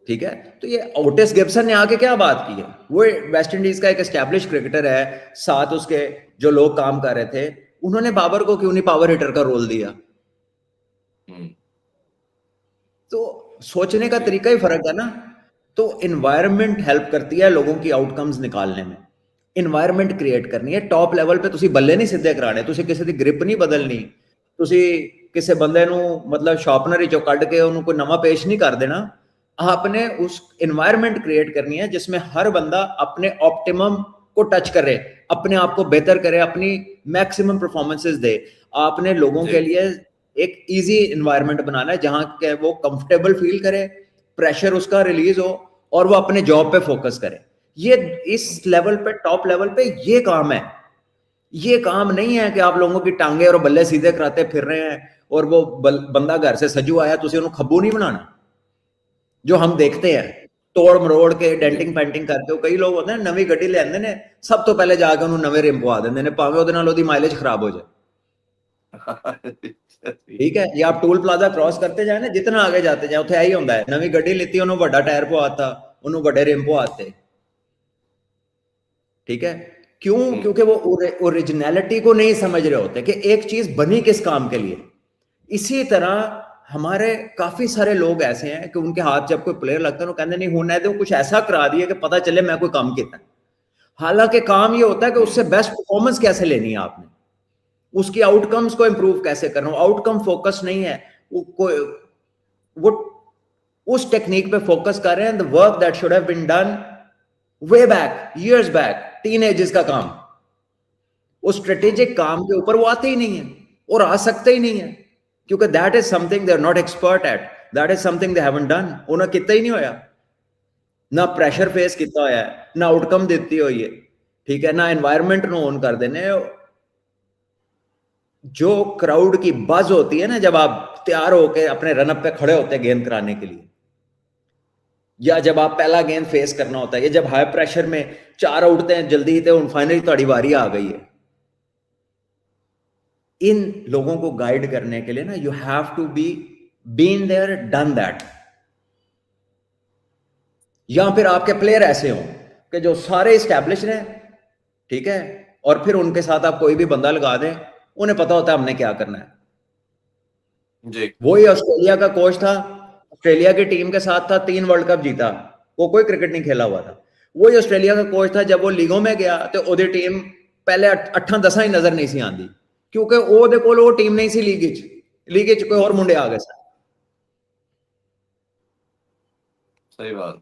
ठीक है। तो ये ओटिस गिब्सन ने आके क्या बात की है, वो वेस्ट इंडीज का एक एस्टैब्लिश क्रिकेटर है, साथ उसके जो लोग काम कर रहे थे, उन्होंने बाबर को क्यों नहीं पावर हिटर का रोल दिया? तो सोचने का तरीका ही फर्क है ना। तो इन्वायरमेंट हेल्प करती है लोगों की आउटकम्स निकालने में। इन्वायरमेंट क्रिएट करनी है टॉप लेवल पे, तुसी बल्ले नहीं सीधे कराने, तुसी किसी दी ग्रिप नहीं बदलनी, तुसी किसी बंदे नू मतलब शार्पनर ही चो कढ़ के उन्होंने कोई नवा पेश नहीं कर देना। आपने उस इन्वायरमेंट क्रिएट करनी है जिसमें हर बंदा अपने ऑप्टिमम को टच करे, अपने आप को बेहतर करे, अपनी मैक्सिमम परफॉर्मेंसेस दे। आपने लोगों के लिए एक इजी इन्वायरमेंट बनाना है जहां के वो कंफर्टेबल फील करे, प्रेशर उसका रिलीज हो और वो अपने जॉब पे फोकस करे। ये इस लेवल पे, टॉप लेवल पे ये काम है। ये काम नहीं है कि आप लोगों की टांगे और बल्ले सीधे कराते फिर रहे हैं और वो बंदा घर से सजू आया तुझे उन्हें खब्बू नहीं बनाना, जो हम देखते हैं तोड़ मरोड़ के डेंटिंग पेंटिंग करके। कई लोग होते हैं नवी गड्डी ले आते हैं, सब तो पहले जाके उन्होंने नवे रिम पवा देंगे, भावें ਉਹਦੇ ਨਾਲ ਉਹਦੀ माइलेज खराब हो जाए, ठीक है। या आप टूल प्लाजा क्रॉस करते जाए ना, जितना आगे जाते जाए उत्थे यही होता है, नवी गड्डी लीती उन्होंने बड़ा टायर पवाता, उन्होंने बड़े रिम पवाते, ठीक है। क्यों? क्योंकि वो ओरिजिनलिटी को नहीं समझ रहे होते कि एक चीज बनी किस काम के लिए। इसी तरह हमारे काफी सारे लोग ऐसे हैं कि उनके हाथ जब कोई प्लेयर लगता है वो कहते नहीं होना है तो कुछ ऐसा करा दिया कि पता चले मैं कोई काम किया। हालांकि काम ये होता है कि उससे बेस्ट परफॉर्मेंस कैसे लेनी है आपने, उसकी आउटकम्स को इंप्रूव कैसे करना। आउटकम फोकस नहीं है, वो उस टेक्निक पे फोकस कर रहे हैं, the work that should have been done way back, years back, teenagers का काम। उस स्ट्रेटेजिक काम के ऊपर वो आते ही नहीं है और आ सकते ही नहीं है, क्योंकि that is something they are not expert at, that is something they haven't done. उन्हें कितना ही नहीं होया, ना प्रेशर फेस कितना होया है, ना आउटकम देती हुई है, ठीक है, ना एनवायरमेंट नो ऑन कर देने। जो क्राउड की बज होती है ना जब आप तैयार होके अपने रनअप पे खड़े होते हैं गेंद कराने के लिए, या जब आप पहला गेंद फेस करना होता है, या जब हाई प्रेशर में 4 उठते हैं जल्दी तो फाइनली ਤੁਹਾਡੀ ਵਾਰੀ आ गई है। इन लोगों को गाइड करने के लिए ना you have to be been there, done that. या फिर आपके प्लेयर ऐसे हो कि जो सारे स्टैब्लिश हैं, ठीक है, और फिर उनके साथ आप कोई भी बंदा लगा दें, उन्हें पता होता है हमने क्या करना है। जी वही ऑस्ट्रेलिया का कोच था, ऑस्ट्रेलिया की टीम के साथ था, 3 वर्ल्ड कप जीता, वो कोई क्रिकेट नहीं खेला हुआ था। वही ऑस्ट्रेलिया का कोच था, जब वो लीगों में गया तो ओदी टीम पहले 8-10 ही नजर नहीं सी आंदी, क्योंकि ओदे कोल वो टीम नहीं सी लीग च कोई और मुंडे आ गए सन। सही बात।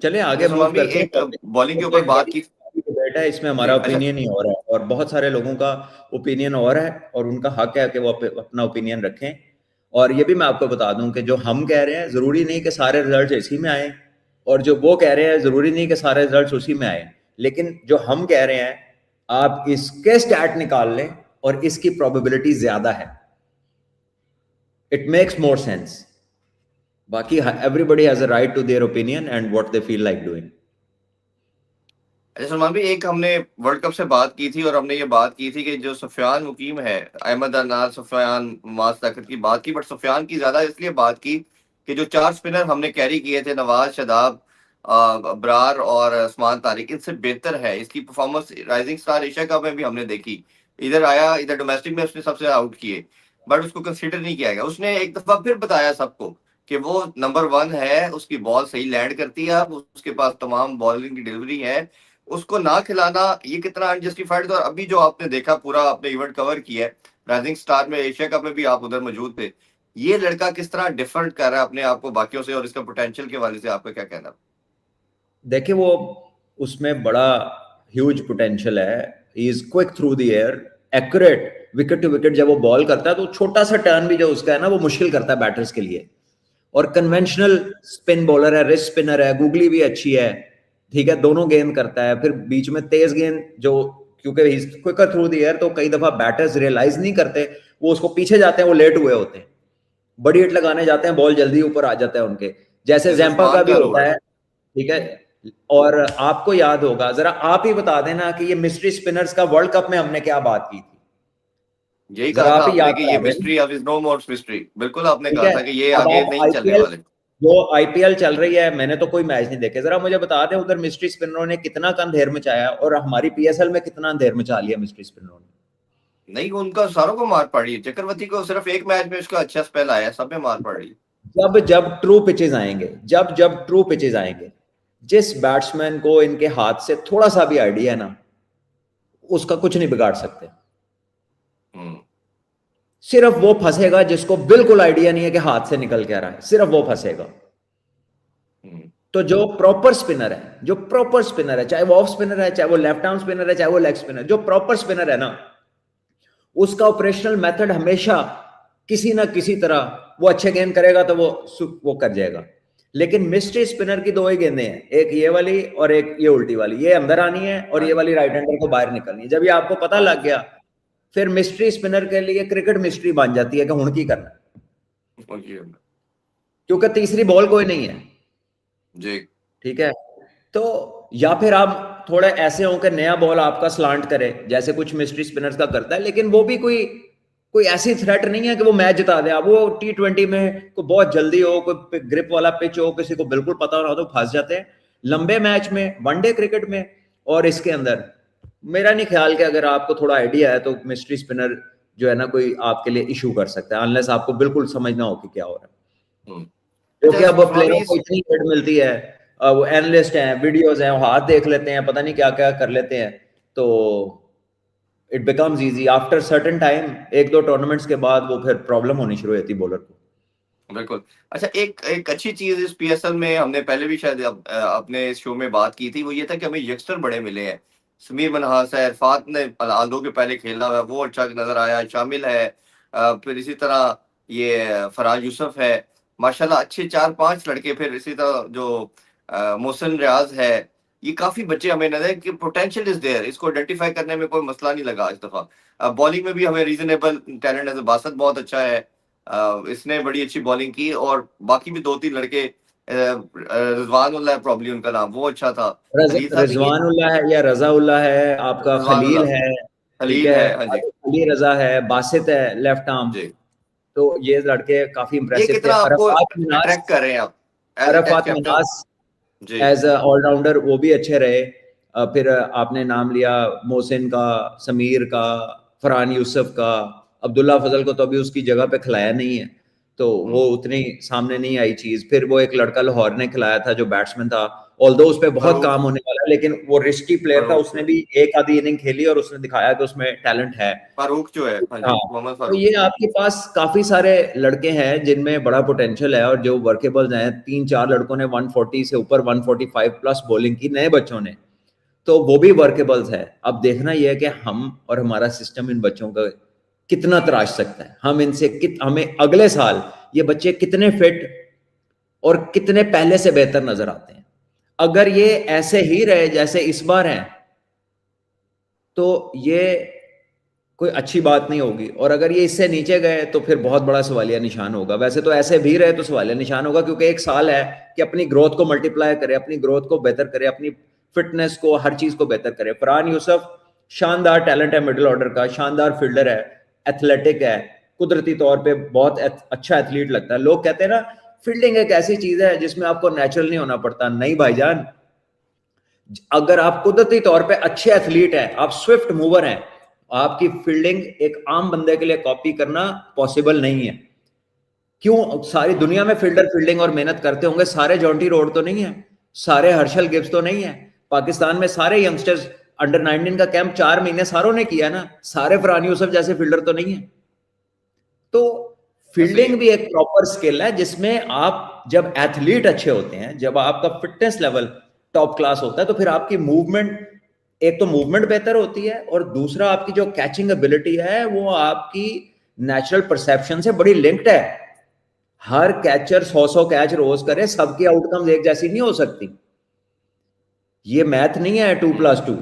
चले आगे अच्छा मूव सलमान भाई, करते एक हैं। बॉलिंग के ऊपर बात की। डिबेट है, इसमें जी हमारा अच्छा। ओपिनियन ही और है, और बहुत सारे लोगों का ओपिनियन और है, और उनका हक है कि वो अपना ओपिनियन रखें। और ये भी मैं आपको बता दूं कि जो हम कह रहे हैं जरूरी नहीं कि सारे रिजल्ट इसी में आए, और जो वो कह रहे हैं जरूरी नहीं कि सारे रिजल्ट उसी में आए। लेकिन जो हम कह रहे हैं, आप इसके स्टैट निकाल लें और इसकी प्रोबेबिलिटी ज्यादा है, इट मेक्स मोर सेंस। बाकी everybody has a right to their opinion and what they feel like doing. अच्छा सलमान भाई, एक हमने वर्ल्ड कप से बात की थी और हमने ये बात की थी कि जो सुफियान मुकीम है, अहमद अनार, सुफियान मास ताकत की बात की, बट सुफियान की ज्यादा इसलिए बात की कि जो 4 स्पिनर हमने कैरी किए थे, नवाज, शादाब, अब्रार और उस्मान तारिक, इनसे बेहतर है इसकी performance. Rising star Asia cup में भी हमने देखी, इधर आया, इधर डोमेस्टिक में उसने सबसे आउट किए, बट उसको कंसीडर नहीं किया गया। उसने एक दफा फिर बताया सबको कि वो नंबर 1 है, उसकी बॉल सही लैंड करती है, अब उसके पास तमाम बॉलिंग की डिलीवरी है, उसको ना खिलाना ये कितना अनजस्टिफाइड था। और अभी जो आपने देखा, पूरा आपने इवेंट कवर किया है, राइजिंग स्टार में, एशिया कप में भी आप उधर मौजूद थे, ये लड़का किस तरह डिफरेंट कर रहा है अपने आप को बाकियों से, और इसका पोटेंशियल के वाले से आपका क्या कहना? देखिए वो उसमें बड़ा ह्यूज पोटेंशियल है, he is quick through the air, accurate wicket to wicket. जब वो बॉल करता है तो छोटा सा टर्न भी जो उसका है ना वो मुश्किल करता है बैटर्स के लिए। और कन्वेंशनल स्पिन बॉलर है, रिस्ट स्पिनर है, गूगली भी अच्छी है, ठीक है, दोनों गेंद करता है। फिर बीच में तेज गेंद जो, क्योंकि क्विकर थ्रू द एयर, तो कई दफा बैटर्स रियलाइज नहीं करते, वो उसको पीछे जाते हैं, वो लेट हुए होते हैं, बड़ी हिट लगाने जाते हैं, बॉल जल्दी ऊपर आ जाता है उनके, जैसे जैसे जैम्पा का उस्मान भी का होता हुआ है, है। ठीक है। और आपको याद होगा, जरा आप ही बता देना कि ये मिस्ट्री स्पिनर्स का वर्ल्ड कप में हमने क्या बात की थी, यही कहा जरा था आप ही आपने याद कि ये करा देना, मिस्ट्री, अब इज नो मोर मिस्ट्री, बिल्कुल आपने ठीक कहा है। था कि ये अब आगे आप नहीं चलने आईपीएल, वाले। जो आईपीएल चल रही है, मैंने तो कोई मैच नहीं देखे, जरा मुझे बता दें उधर मिस्ट्री स्पिनरों ने कितना अंधेर मचाया, और हमारी पीएसएल में कितना अंधेर मचा लिया मिस्ट्री स्पिनरों ने। नहीं, उनका सारों को मार पड़ी है, चक्रवर्ती को सिर्फ एक मैच में उसका अच्छा स्पेल आया, सब में मार पड़ रही है। जब जब ट्रू पिचेस आएंगे, जब जब ट्रू पिचेस आएंगे, जिस बैट्समैन को इनके हाथ से थोड़ा सा भी आइडिया है ना, उसका कुछ नहीं बिगाड़ सकते। सिर्फ वो फंसेगा जिसको बिल्कुल आइडिया नहीं है कि हाथ से निकल के आ रहा है, सिर्फ वो फंसेगा। तो जो प्रॉपर स्पिनर है, जो प्रॉपर स्पिनर है, चाहे वो ऑफ स्पिनर है, चाहे वो लेफ्ट आर्म स्पिनर है, चाहे वो लेग स्पिनर, जो प्रॉपर स्पिनर है ना, उसका ऑपरेशनल मेथड हमेशा किसी ना किसी तरह, वो अच्छे गेंद करेगा तो वो कर जाएगा। लेकिन मिस्ट्री स्पिनर की 2 ही गेंदें हैं, एक ये वाली और एक ये उल्टी वाली, ये अंदर आनी है और ये वाली राइट हैंडर को बाहर निकलनी है। जब ये आपको पता लग गया, फिर मिस्ट्री स्पिनर के लिए क्रिकेट मिस्ट्री बन जाती है कि हुण की करना, क्योंकि तीसरी बॉल कोई नहीं है जी। ठीक है। तो या फिर आप थोड़े ऐसे हो कि नया बॉल आपका स्लांट करे, जैसे कुछ मिस्ट्री स्पिनर्स का करता है, लेकिन वो भी कोई ऐसी थ्रेट नहीं है कि वो मैच जिता दे। अब वो T20 में को बहुत जल्दी हो, कोई ग्रिप वाला पिच हो, किसी को बिल्कुल पता ना हो, तो फंस जाते हैं। लंबे मैच में, वनडे क्रिकेट में और इसके अंदर मेरा नहीं ख्याल कि अगर आपको थोड़ा आइडिया है तो मिस्ट्री स्पिनर जो है ना कोई आपके लिए इशू कर सकता है, अनलेस आपको बिल्कुल समझना हो कि क्या हो रहा है। हम्म। क्योंकि अब प्लेयरों स्वामी को इतनी एड मिलती है, वो एनालिस्ट हैं, वीडियोस हैं, वो हाथ देख लेते हैं, पता नहीं क्या क्या कर लेते हैं, तो it becomes easy after certain time. एक दो टूर्नामेंट्स के बाद वो फिर प्रॉब्लम होनी शुरू होती है बॉलर को। बिल्कुल। अच्छा, एक एक अच्छी चीज इस पीएसएल में हमने पहले भी शायद अपने इस शो में बात की थी, वो ये था कि हमें यंगस्टर बड़े मिले हैं। समीर मनहास है, इरफात ने आंदो के पहले खेला हुआ है, वो अच्छा नजर आया, शामिल है। फिर इसी तरह ये फराज यूसुफ है, माशाल्लाह अच्छे 4-5 लड़के। फिर इसी तरह जो मोहसिन रियाज है, ये काफी बच्चे हमें नजर कि पोटेंशियल इज देयर, इसको आइडेंटिफाई करने में कोई मसला नहीं लगा इस दफा। बॉलिंग में भी हमें रीजनेबल टैलेंट है, बासत बहुत अच्छा है, इसने बड़ी अच्छी बॉलिंग की, और बाकी भी 2-3 लड़के, रिजवान उल्लाह प्रॉब्ली उनका नाम, वो अच्छा था। खलील साहब ये रिजवान उल्लाह है या रजा उल्लाह है, आपका रिजवान खलील उल्लाह, है, ठीक खलील है, है, हाँ जी अली रजा है, बासित है लेफ्ट आर्म, जी। तो ये लड़के काफी ये इंप्रेसिव थे। कितना आपको अरफात मिनास, अट्रैक्ट कर रहे हैं आप as a test Arafat captain? मिनास जी एज अ ऑलराउंडर वो भी अच्छे रहे। फिर आपने नाम लिया मोहसिन का, समीर का, फरहान यूसुफ का, अब्दुल्ला फजल को तो अभी उसकी जगह पे खिलाया नहीं है, तो वो उतनी सामने नहीं आई चीज। फिर वो एक लड़का लाहौर ने खिलाया था जो बैट्समैन था, ऑल्दो उस पर बहुत फरूक, काम होने वाला है, लेकिन वो रिस्की प्लेयर था, फरूक उसने भी एक आधी इनिंग खेली और उसने दिखाया कि उसमें टैलेंट है। फारूक जो है, हाँ जी, हाँ, मोहम्मद तो फारूक। ये आपके पास काफी सारे लड़के हैं जिनमें बड़ा पोटेंशियल है और जो वर्केबल्स हैं। 3-4 लड़कों ने 140 से ऊपर 145 प्लस बॉलिंग की, नए बच्चों ने, तो वो भी वर्केबल्स है। अब देखना यह है कि हम और हमारा सिस्टम इन बच्चों का कितना तराश सकता है, हम इनसे हमें अगले साल ये बच्चे कितने फिट और कितने पहले से बेहतर नजर आते हैं। अगर ये ऐसे ही रहे जैसे इस बार हैं तो ये कोई अच्छी बात नहीं होगी, और अगर ये इससे नीचे गए तो फिर बहुत बड़ा सवालिया निशान होगा। वैसे तो ऐसे भी रहे तो सवालिया निशान होगा, क्योंकि एक साल है कि अपनी ग्रोथ को मल्टीप्लाई करे, अपनी ग्रोथ को बेहतर करे, अपनी फिटनेस को, हर चीज को बेहतर करे। फरहान यूसुफ शानदार टैलेंट है, मिडिल ऑर्डर का शानदार फील्डर है, एथलेटिक है, कुदरती तौर पे बहुत अच्छा एथलीट लगता है। लोग कहते हैं ना फील्डिंग एक ऐसी चीज है जिसमें आपको नेचुरल नहीं होना पड़ता, नहीं भाईजान। अगर आप कुदरती तौर पे अच्छे एथलीट हैं, आप स्विफ्ट मूवर हैं, आपकी फील्डिंग एक आम बंदे के लिए कॉपी करना पॉसिबल नहीं है। क्यों? सारी दुनिया में फील्डर फील्डिंग और मेहनत करते होंगे, सारे जॉन्टी रोड तो नहीं है, सारे हर्षल गिब्स तो नहीं है। पाकिस्तान में सारे यंगस्टर्स अंडर 19 का कैंप 4 महीने सारों ने किया ना, सारे फरहान यूसुफ जैसे फील्डर तो नहीं है। तो सही फील्डिंग है। भी एक प्रॉपर स्किल है जिसमें आप जब एथलीट अच्छे होते हैं, जब आपका फिटनेस लेवल टॉप क्लास होता है, तो फिर आपकी मूवमेंट, एक तो मूवमेंट बेहतर होती है और दूसरा आपकी जो कैचिंग एबिलिटी है वो आपकी नेचुरल परसेप्शन से बड़ी लिंक्ड है। हर कैचर 100 कैच रोज करे, सबकी आउटकम्स एक जैसी नहीं हो सकती। ये मैथ नहीं है 2+2।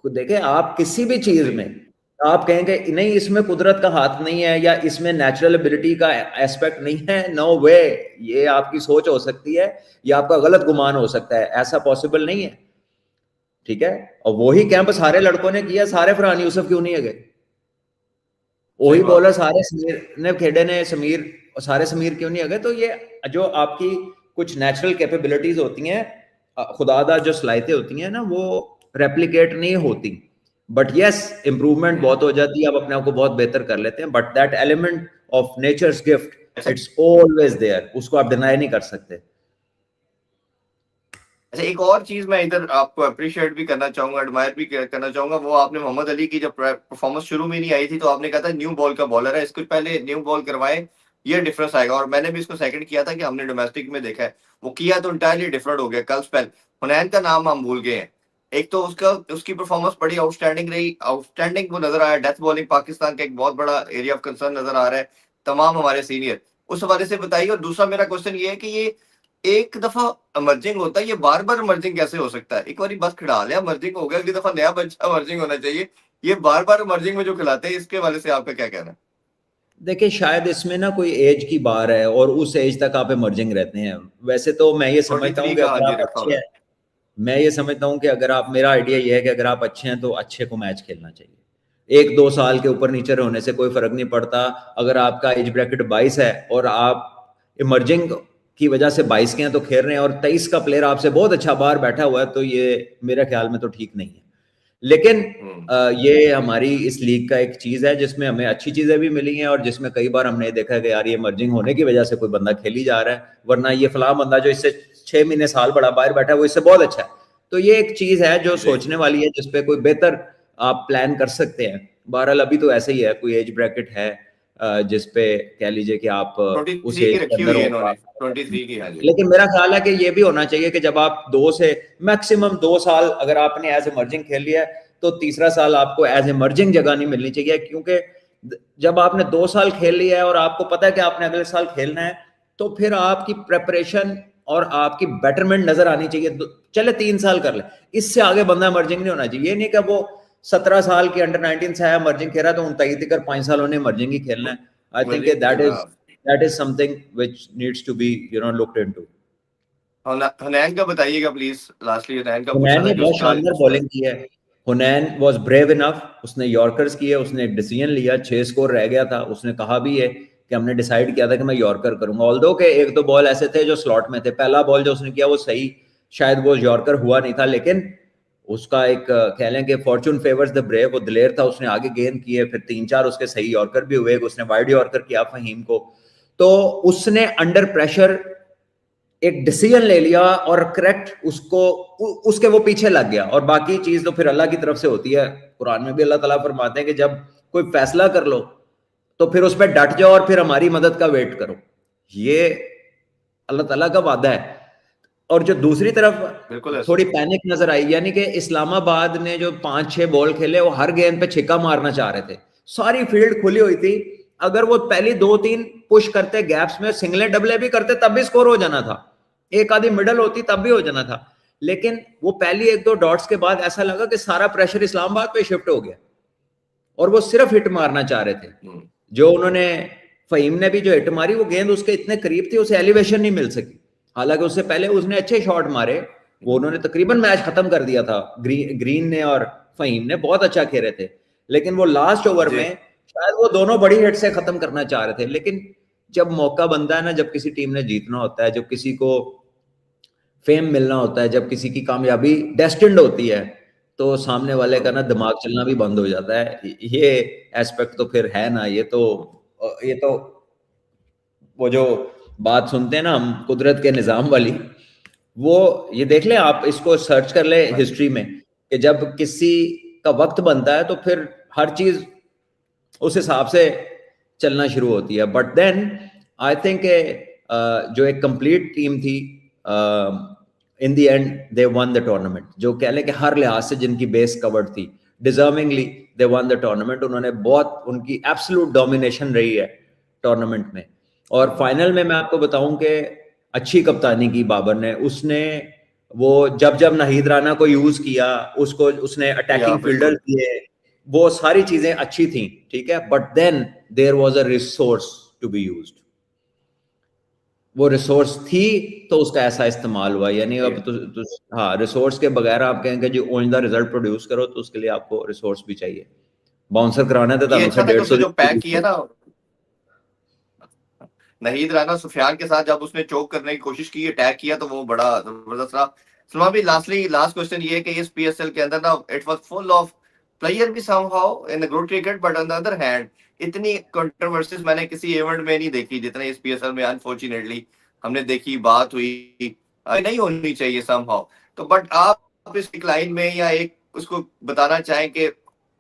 देखें आप किसी भी चीज सही। में आप कहेंगे नहीं इसमें कुदरत का हाथ नहीं है या इसमें नेचुरल एबिलिटी का एस्पेक्ट नहीं है, नो वे। ये आपकी सोच हो सकती है या आपका गलत गुमान हो सकता है, ऐसा पॉसिबल नहीं है, ठीक है। और वही कैंप सारे लड़कों ने किया, सारे फरहान यूसुफ क्यों नहीं है गए? सही वही बात बॉलर है। सारे समीर ने खेडे ने, समीर, सारे समीर क्यों नहीं है गए? तो ये जो आपकी कुछ नेचुरल कैपेबिलिटीज होती हैं, खुदादा जो सलाहितें होती हैं ना, वो रेप्लिकेट नहीं होती। बट यस, इंप्रूवमेंट बहुत हो जाती है, आप अपने आप को बहुत बेहतर कर लेते हैं, but that element of nature's gift अच्छा, इट्स ऑलवेज देयर, उसको आप डिनाई नहीं कर सकते। अच्छा, एक और चीज मैं इधर आपको अप्रिशिएट भी करना चाहूंगा, एडमायर भी करना चाहूंगा, वो आपने मोहम्मद अली की जब परफॉर्मेंस शुरू में नहीं आई थी तो आपने कहा था न्यू बॉल का बॉलर है, इसको पहले न्यू बॉल करवाए, ये डिफरेंस आएगा। और मैंने भी इसको सेकंड किया था कि हमने डोमेस्टिक में देखा है, वो किया तो इंटायरली डिफरेंट हो गया। कल स्पेल हुनैन का नाम हम भूल गए हैं, एक तो उसका उसकी परफॉर्मेंस बड़ी आउटस्टैंडिंग रही, आउटस्टैंडिंग वो नजर आया। डेथ बॉलिंग पाकिस्तान का एक बहुत बड़ा एरिया ऑफ कंसर्न नजर आ रहा है, तमाम हमारे सीनियर उस हवाले से बताइए। और दूसरा मेरा क्वेश्चन ये है कि ये एक दफा मर्जिंग होता है, ये बार बार मर्जिंग कैसे हो सकता है? एक बार बस खिला लिया, मर्जिंग हो गया, अगली दफा नया बच्चा मर्जिंग होना चाहिए, ये बार बार मर्जिंग में जो खिलाते हैं, इसके वाले से आपका क्या कहना है? देखिए शायद इसमें ना कोई एज की बार है और उस एज तक आप इमर्जिंग रहते हैं। वैसे तो मैं ये फोर्टी समझता हूँ थ्री कि का हाँ अगर जी आप रखा अच्छे हुआ हैं, मैं ये समझता हूँ कि अगर आप, मेरा आइडिया ये है कि अगर आप अच्छे हैं तो अच्छे को मैच खेलना चाहिए। 1-2 साल के ऊपर नीचे होने से कोई फर्क नहीं पड़ता। अगर आपका एज ब्रैकेट 22 है और आप इमर्जिंग की वजह से 22 के हैं तो खेल रहे हैं, और 23 का प्लेयर आपसे बहुत अच्छा बाहर बैठा हुआ है, तो ये मेरे ख्याल में तो ठीक नहीं है। लेकिन ये हमारी इस लीग का एक चीज है जिसमें हमें अच्छी चीजें भी मिली हैं और जिसमें कई बार हमने देखा है कि यार ये मर्जिंग होने की वजह से कोई बंदा खेली जा रहा है, वरना ये फलां बंदा जो इससे 6 महीने साल बड़ा बाहर बैठा है वो इससे बहुत अच्छा है। तो ये एक चीज है जो सोचने वाली है, जिसपे कोई बेहतर आप प्लान कर सकते हैं। बहरहाल अभी तो ऐसे ही है, कोई एज ब्रैकेट है जिसपे कह लीजिए कि आप उस 23 एज की के रखी अंदर हुई है हो। इन्होंने, 23 की। हाँ जी। लेकिन मेरा ख्याल है कि ये भी होना चाहिए कि जब आप 2 से मैक्सिमम 2 साल अगर आपने एज इमर्जिंग खेल लिया है तो तीसरा साल आपको एज इमर्जिंग जगह नहीं मिलनी चाहिए, क्योंकि जब आपने 2 साल खेल लिया है और आपको पता है कि आपने अगले साल खेलना है, तो फिर आपकी प्रेपरेशन और आपकी बेटरमेंट नजर आनी चाहिए। चले 3 साल कर ले, इससे आगे बंदा इमर्जिंग नहीं होना चाहिए। ये नहीं कि वो 17 साल की अंडर 19 से आया इमर्जिंग खेल रहा तो उन तक 5 साल उन्हें इमर्जिंग ही खेलना है। I think that is something which needs to be looked into। हुनैन का बताइएगा प्लीज, लास्टली हुनैन का पूछना हुनैन था ने कि बहुत उसका शानदार बॉलिंग की है। हुनैन वाज ब्रेव इनफ, उसने यॉर्कर्स किए, उसने एक डिसीजन लिया, 6 स्कोर रह गया था, उसने कहा भी है कि हमने डिसाइड किया था कि मैं यॉर्कर करूंगा। ऑल्दो के 1-2 बॉल ऐसे थे जो स्लॉट में थे, पहला बॉल जो उसने किया वो सही, शायद वो यॉर्कर हुआ नहीं था, लेकिन उसका एक कह लें कि फॉर्चून फेवर्स द ब्रेव, वो दिलेर था, उसने आगे गेंद किए, फिर 3-4 उसके सही यॉर्कर भी हुए, उसने वाइड यॉर्कर किया फहीम को। तो उसने अंडर प्रेशर एक डिसीजन ले लिया और करेक्ट उसको उसके वो पीछे लग गया। और बाकी चीज तो फिर अल्लाह की तरफ से होती है। कुरान में भी अल्लाह ताला फरमाते हैं कि जब कोई फैसला कर लो तो फिर उस पर डट जाओ और फिर हमारी मदद का वेट करो। ये अल्लाह ताला का वादा है। और जो दूसरी तरफ थोड़ी पैनिक नजर आई, यानी कि इस्लामाबाद ने जो 5-6 बॉल खेले वो हर गेंद पे छिक्का मारना चाह रहे थे, सारी फील्ड खुली हुई थी। अगर वो पहली 2-3 पुश करते गैप्स में, सिंगले डबले भी करते तब भी स्कोर हो जाना था, एक आधी मिडल होती तब भी हो जाना था। लेकिन वो पहली 1-2 डॉट्स के बाद ऐसा लगा कि सारा प्रेशर इस्लामाबाद पे शिफ्ट हो गया और वो सिर्फ हिट मारना चाह रहे थे। जो उन्होंने फहीम ने भी जो हिट मारी वो गेंद उसके इतने करीब थी, उसे एलिवेशन नहीं मिल सकी। हालांकि उससे पहले उसने अच्छे शॉट मारे, वो उन्होंने तकरीबन मैच खत्म कर दिया था, ग्रीन ने और फहीम ने बहुत अच्छा खेले थे। लेकिन वो लास्ट ओवर में शायद वो दोनों बड़ी हिट से खत्म करना चाह रहे थे। लेकिन जब मौका बनता है ना, जब किसी टीम ने जीतना होता है, जब किसी को फेम मिलना होता है, जब किसी की कामयाबी डेस्टिन्ड होती है, तो सामने वाले का ना दिमाग चलना भी बंद हो जाता है। ये एस्पेक्ट तो फिर है ना, ये तो वो जो बात सुनते हैं ना हम कुदरत के निजाम वाली, वो ये देख लें आप, इसको सर्च कर ले हिस्ट्री में कि जब किसी का वक्त बनता है तो फिर हर चीज उस हिसाब से चलना शुरू होती है। बट देन आई थिंक जो एक कंप्लीट टीम थी, in the and they one the tournament. जो कह लें कि हर लिहाज से जिनकी बेस कवर्ड थी, deservingly they one the tournament. उन्होंने बहुत, उनकी एब्सोल्यूट डोमिनेशन रही है टूर्नामेंट में। और फाइनल में मैं आपको बताऊं कि अच्छी कप्तानी की बाबर ने, उसने वो जब जब नाहिद राना को यूज किया, उसको उसने अटैकिंग फील्डर दिए, वो सारी चीजें अच्छी थी, ठीक है। But then there was a resource to be used. वो रिसोर्स थी तो उसका ऐसा इस्तेमाल हुआ। यानी अब तो हाँ, रिसोर्स के बगैर आप कहेंगे जी ओंजदा रिजल्ट प्रोड्यूस करो, तो उसके लिए आपको रिसोर्स भी चाहिए। बाउंसर कराना था, ये अच्छा था कि उसने जो पैक किया ना नाहिद राना सुफियान के साथ, जब उसने चोक करने की कोशिश की, अटैक किया, तो वो बड़ा जबरदस्त रहा। सलमान भी लास्ट क्वेश्चन ये है कि इस पीएसएल के अंदर ना it was full of player भी somehow in the good cricket, but on the other hand इतनी कंट्रोवर्सीज मैंने किसी इवेंट में नहीं देखी जितने इस पीएसएल में अनफॉर्चुनेटली हमने देखी। बात हुई नहीं होनी चाहिए समहाउ। तो बट आप इस लाइन में या एक उसको बताना चाहें कि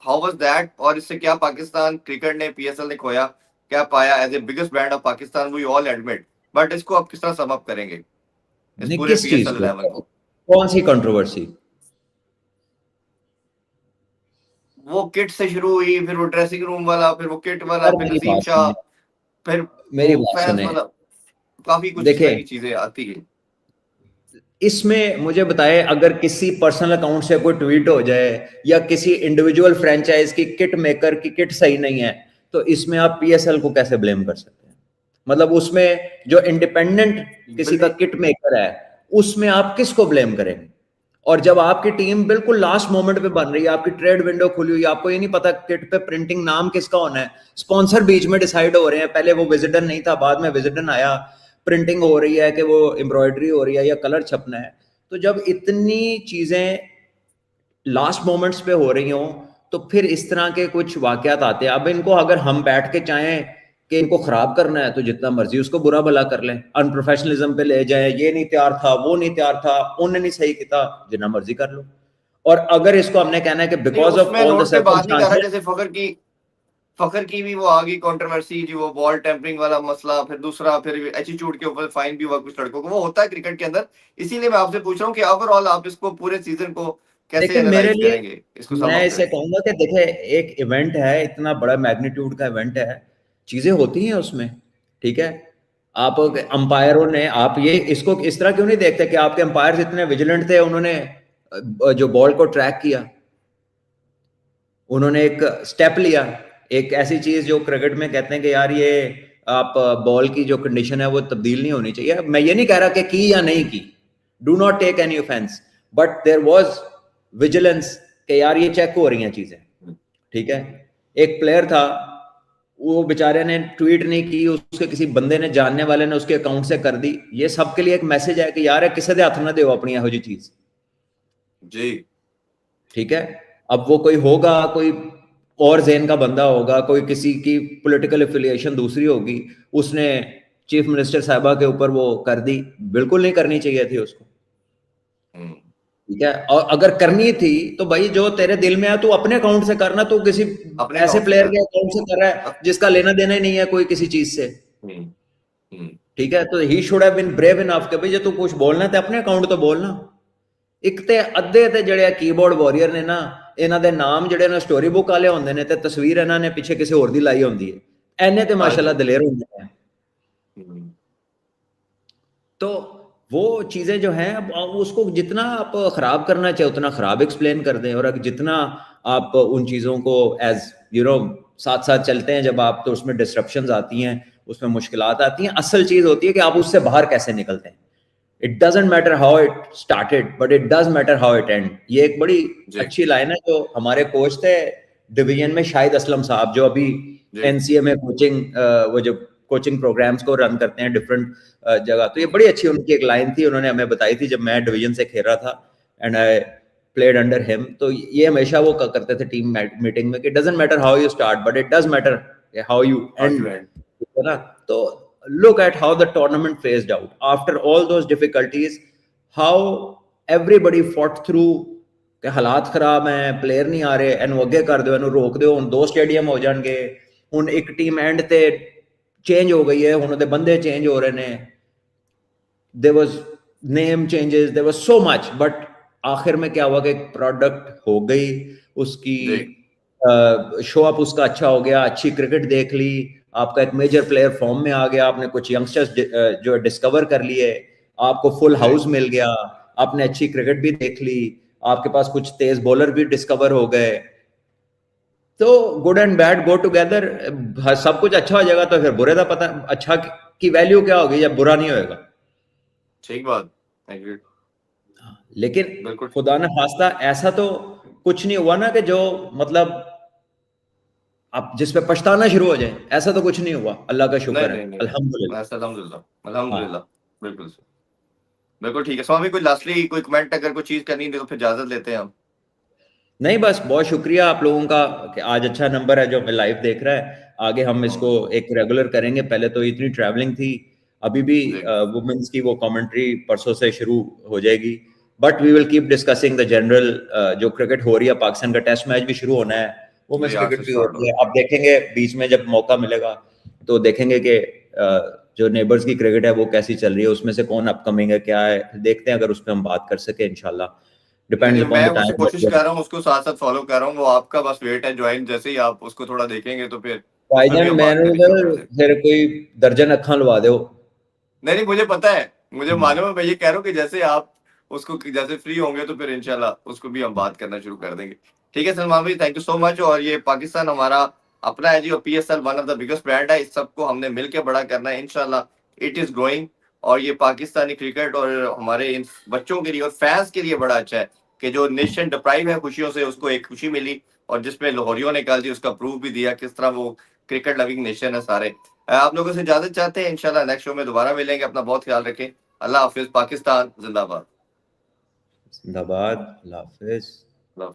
हाउ वाज दैट, और इससे क्या पाकिस्तान क्रिकेट ने, पीएसएल ने खोया, क्या पाया as a biggest brand of Pakistan, we all admit, but इसको आप किस तरह सम अप करेंगे इस पूरे किस चीज पीएसएल 11 को? कौन सी कंट्रोवर्सी? वो किट से शुरू हुई, फिर वो ड्रेसिंग रूम वाला, फिर वो किट वाला, फिर नसीम शाह, फिर मेरी वो बात फैंस सुने, वाला, काफी कुछ इस तरह की चीजें आती है। इसमें मुझे बताए, अगर किसी पर्सनल अकाउंट से कोई ट्वीट हो जाए या किसी इंडिविजुअल फ्रेंचाइज की किट मेकर की किट सही नहीं है, तो इसमें आप पीएसएल को कैसे ब्लेम कर सकते हैं? मतलब उसमें जो इंडिपेंडेंट किसी का किट मेकर है, उसमें आप किसको ब्लेम करेंगे? और जब आपकी टीम बिल्कुल लास्ट मोमेंट पे बन रही है, आपकी ट्रेड विंडो खुली हुई है, आपको ये नहीं पता किट पे प्रिंटिंग नाम किसका होना है, स्पॉन्सर बीच में डिसाइड हो रहे हैं, पहले वो विजिडन नहीं था, बाद में विजिडन आया, प्रिंटिंग हो रही है कि वो एम्ब्रॉयडरी हो रही है या कलर छपना है। तो जब इतनी चीजें लास्ट मोमेंट्स पे हो रही हो, तो फिर इस तरह के कुछ वाकयात आते हैं। अब इनको अगर हम बैठ के चाहें कि इनको खराब करना है तो जितना मर्जी उसको बुरा भला कर लें, अनप्रोफेशनलिज्म पे ले जाएं, ये नहीं तैयार था, वो नहीं तैयार था, उन्होंने नहीं सही किया, जितना मर्जी कर लो। और अगर इसको हमने कहना है कि नहीं, बिकॉज ऑफ उसमें ऑल द नोट पे बात नहीं कर रहा, सर्कमस्टांसेस, जैसे फखर की भी वो आगे कंट्रोवर्सी जी, वो बॉल टेम्परिंग वाला मसला, फिर दूसरा फिर एटीट्यूड के ऊपर फाइन भी हुआ कुछ लड़कों को, वो होता है क्रिकेट के अंदर। इसीलिए मैं आपसे पूछ रहा हूँ कि ओवरऑल आप इसको पूरे सीजन को कैसे देखिए मेरे एनालाइज लिए, करेंगे, इसको सम मैं अप इसे करेंगे। कहूंगा कि देखिए एक इवेंट है, इतना बड़ा मैग्नीट्यूड का इवेंट है, चीजें होती हैं उसमें, ठीक है। आप अंपायरों ने, आप ये इसको इस तरह क्यों नहीं देखते कि आपके अंपायर इतने विजिलेंट थे, उन्होंने जो बॉल को ट्रैक किया, उन्होंने एक स्टेप लिया, एक ऐसी चीज जो क्रिकेट में कहते हैं कि यार ये आप बॉल की जो कंडीशन है वो तब्दील नहीं होनी चाहिए। मैं ये नहीं कह रहा कि की या नहीं की, do not take any offence, but there was vigilance कि यार ये चेक हो रही हैं चीजें, ठीक है। एक प्लेयर था, वो बेचारे ने ट्वीट नहीं की, उसके किसी बंदे ने, जानने वाले ने उसके अकाउंट से कर दी। ये सबके लिए एक मैसेज है कि यार किसी दे हथ ना दो अपनी यहो जी चीज, जी ठीक है। अब वो कोई होगा, कोई और जेन का बंदा होगा, कोई किसी की पॉलिटिकल एफिलिएशन दूसरी होगी, उसने चीफ मिनिस्टर साहबा के ऊपर वो कर दी, बिल्कुल नहीं करनी चाहिए थी उसको, ठीक है। और अगर करनी थी तो भाई जो तेरे दिल में है तू अपने अकाउंट से करना, तू किसी अपने ऐसे अकाउंट से प्लेयर कर। के अकाउंट से कर रहा है जिसका लेना देना ही नहीं है कोई किसी चीज से, हम्म, हम्म, ठीक है। तो he should have been brave enough कि भाई जे तू कुछ बोलना है तो अपने अकाउंट तो बोलना। ਇੱਕ ਤੇ ਅੱਧੇ ਤੇ ਜਿਹੜੇ ਕੀਬੋਰਡ ਵਾਰੀਅਰ ਨੇ ਨਾ, ਇਹਨਾਂ ਦੇ ਨਾਮ ਜਿਹੜੇ ਨੇ ਸਟੋਰੀ ਬੁੱਕ ਵਾਲੇ ਹੁੰਦੇ ਨੇ, ਤੇ ਤਸਵੀਰ ਇਹਨਾਂ ਨੇ ਪਿੱਛੇ ਕਿਸੇ ਹੋਰ ਦੀ ਲਾਈ ਹੁੰਦੀ ਹੈ, ਐਨੇ ਤੇ हाँ ਮਾਸ਼ਾਅੱਲਾ जी। ਦਲੇਰ ਹੁੰਦੇ हैं। हम्म, तो वो चीजें जो हैं, अब उसको जितना आप खराब करना चाहे उतना खराब एक्सप्लेन कर दें, और अगर जितना आप उन चीजों को एज यू नो साथ साथ चलते हैं जब आप, तो उसमें डिस्ट्रप्शंस आती हैं, उसमें मुश्किलात आती हैं। असल चीज होती है कि आप उससे बाहर कैसे निकलते हैं। It doesn't matter how it started but it does matter how it and. ये एक बड़ी जी अच्छी लाइन है जो हमारे कोच थे डिवीजन में, शाहिद असलम साहब, जो अभी जी। एनसीए में कोचिंग, वो जो कोचिंग प्रोग्राम्स को रन करते हैं डिफरेंट जगह, तो ये बड़ी अच्छी उनकी एक लाइन थी, उन्होंने हमें बताई थी जब मैं डिवीजन से खेल रहा था and I played under him. तो ये हमेशा वो करते थे टीम मीटिंग में कि doesn't matter how you start but it does matter how you how and, you and. है ना। तो look at how the tournament phased out after all those difficulties, how everybody fought through कि हालात खराब हैं, player नहीं आ रहे, Inu अगे कर दो, एनू रोक दो, हुण 2 स्टेडियम हो जाएंगे, हुण एक टीम एंड ते चेंज हो गई है, हुण उहदे बंदे चेंज हो रहे ने, there was name changes, there was so much, but आखिर में क्या हुआ कि एक प्रोडक्ट हो गई उसकी, जी शो अप उसका अच्छा हो गया, अच्छी क्रिकेट देख ली, आपका एक मेजर प्लेयर फॉर्म में आ गया, आपने कुछ यंगस्टर्स जो डिस्कवर कर लिए, आपको फुल जी हाउस मिल गया, आपने अच्छी क्रिकेट भी देख ली, आपके पास कुछ तेज बॉलर भी डिस्कवर हो गए। तो good and bad go together, सब कुछ अच्छा हो जाएगा तो फिर बुरे का पता, अच्छा की वैल्यू क्या होगी जब बुरा नहीं होएगा। ठीक बात, एग्री, लेकिन बिल्कुल ठीक। खुदा न खास्ता ऐसा तो कुछ नहीं हुआ ना कि जो मतलब आप जिस पे पछताना शुरू हो जाए, ऐसा तो कुछ नहीं हुआ, अल्लाह का नहीं शुक्र है, नहीं नहीं नहीं, अल्हम्दुलिल्लाह। बस अल्हम्दुलिल्लाह हाँ, अल्हम्दुलिल्लाह। बिल्कुल बिल्कुल ठीक है। स्वामी कोई लास्टली कोई कमेंट अगर कोई चीज करनी है तो फिर इजाजत लेते हैं हम। नहीं बस बहुत शुक्रिया आप लोगों का कि आज अच्छा नंबर है जो हमें लाइव देख रहा है। आगे हम इसको एक रेगुलर करेंगे, पहले तो इतनी ट्रैवलिंग थी, अभी भी जी वुमेन्स की वो कमेंट्री परसों से शुरू हो जाएगी, but we will keep discussing the general, जो क्रिकेट हो रही है, पाकिस्तान का टेस्ट मैच भी शुरू होना है, वुमेन्स जी, आज से क्रिकेट भी हो स्टार्ट रही हो। है, अब देखेंगे बीच में जब मौका मिलेगा तो देखेंगे कि जो नेबर्स की क्रिकेट है वो कैसी चल रही है, उसमें से कौन अपकमिंग है, क्या है, देखते हैं अगर उस पर हम बात कर सके इंशाल्लाह। नहीं डिपेंड्स नहीं, अपॉन मैं द उससे कोशिश टाइम। कर रहा हूँ, उसको साथ साथ फॉलो कर रहा हूँ, वो आपका बस वेट है ज्वाइन, जैसे ही आप उसको थोड़ा देखेंगे तो फिर उसमें भी भाईजान हम बात मैंने करनी शुरू उधर कर देंगे। फिर कोई दर्जन अखा लवा दो। नहीं नहीं, मुझे पता है, मुझे मालूम है, मैं ये कह रहा हूँ कि जैसे आप उसको जैसे फ्री होंगे तो फिर इंशाल्लाह उसको भी हम बात करना शुरू कर देंगे। ठीक है सलमान भाई, थैंक यू सो मच। और ये पाकिस्तान हमारा अपना है जी, और PSL one of the biggest brand है, इस सबको हमने मिलकर बड़ा करना है इंशाल्लाह, इट इज ग्रोइंग। और ये पाकिस्तानी क्रिकेट और हमारे इन बच्चों के लिए और फैंस के लिए बड़ा अच्छा है कि जो नेशन डिप्राइव है खुशियों से, उसको एक खुशी मिली, और जिसमें लाहौरियों ने कल जी उसका प्रूफ भी दिया किस तरह वो क्रिकेट लविंग नेशन है सारे। आप लोगों से इजाजत चाहते हैं, इंशाल्लाह नेक्स्ट शो में दोबारा मिलेंगे। अपना बहुत ख्याल रखें। अल्लाह हाफिज। पाकिस्तान जिंदाबाद। जिंदाबाद, अल्लाह हाफिज। लव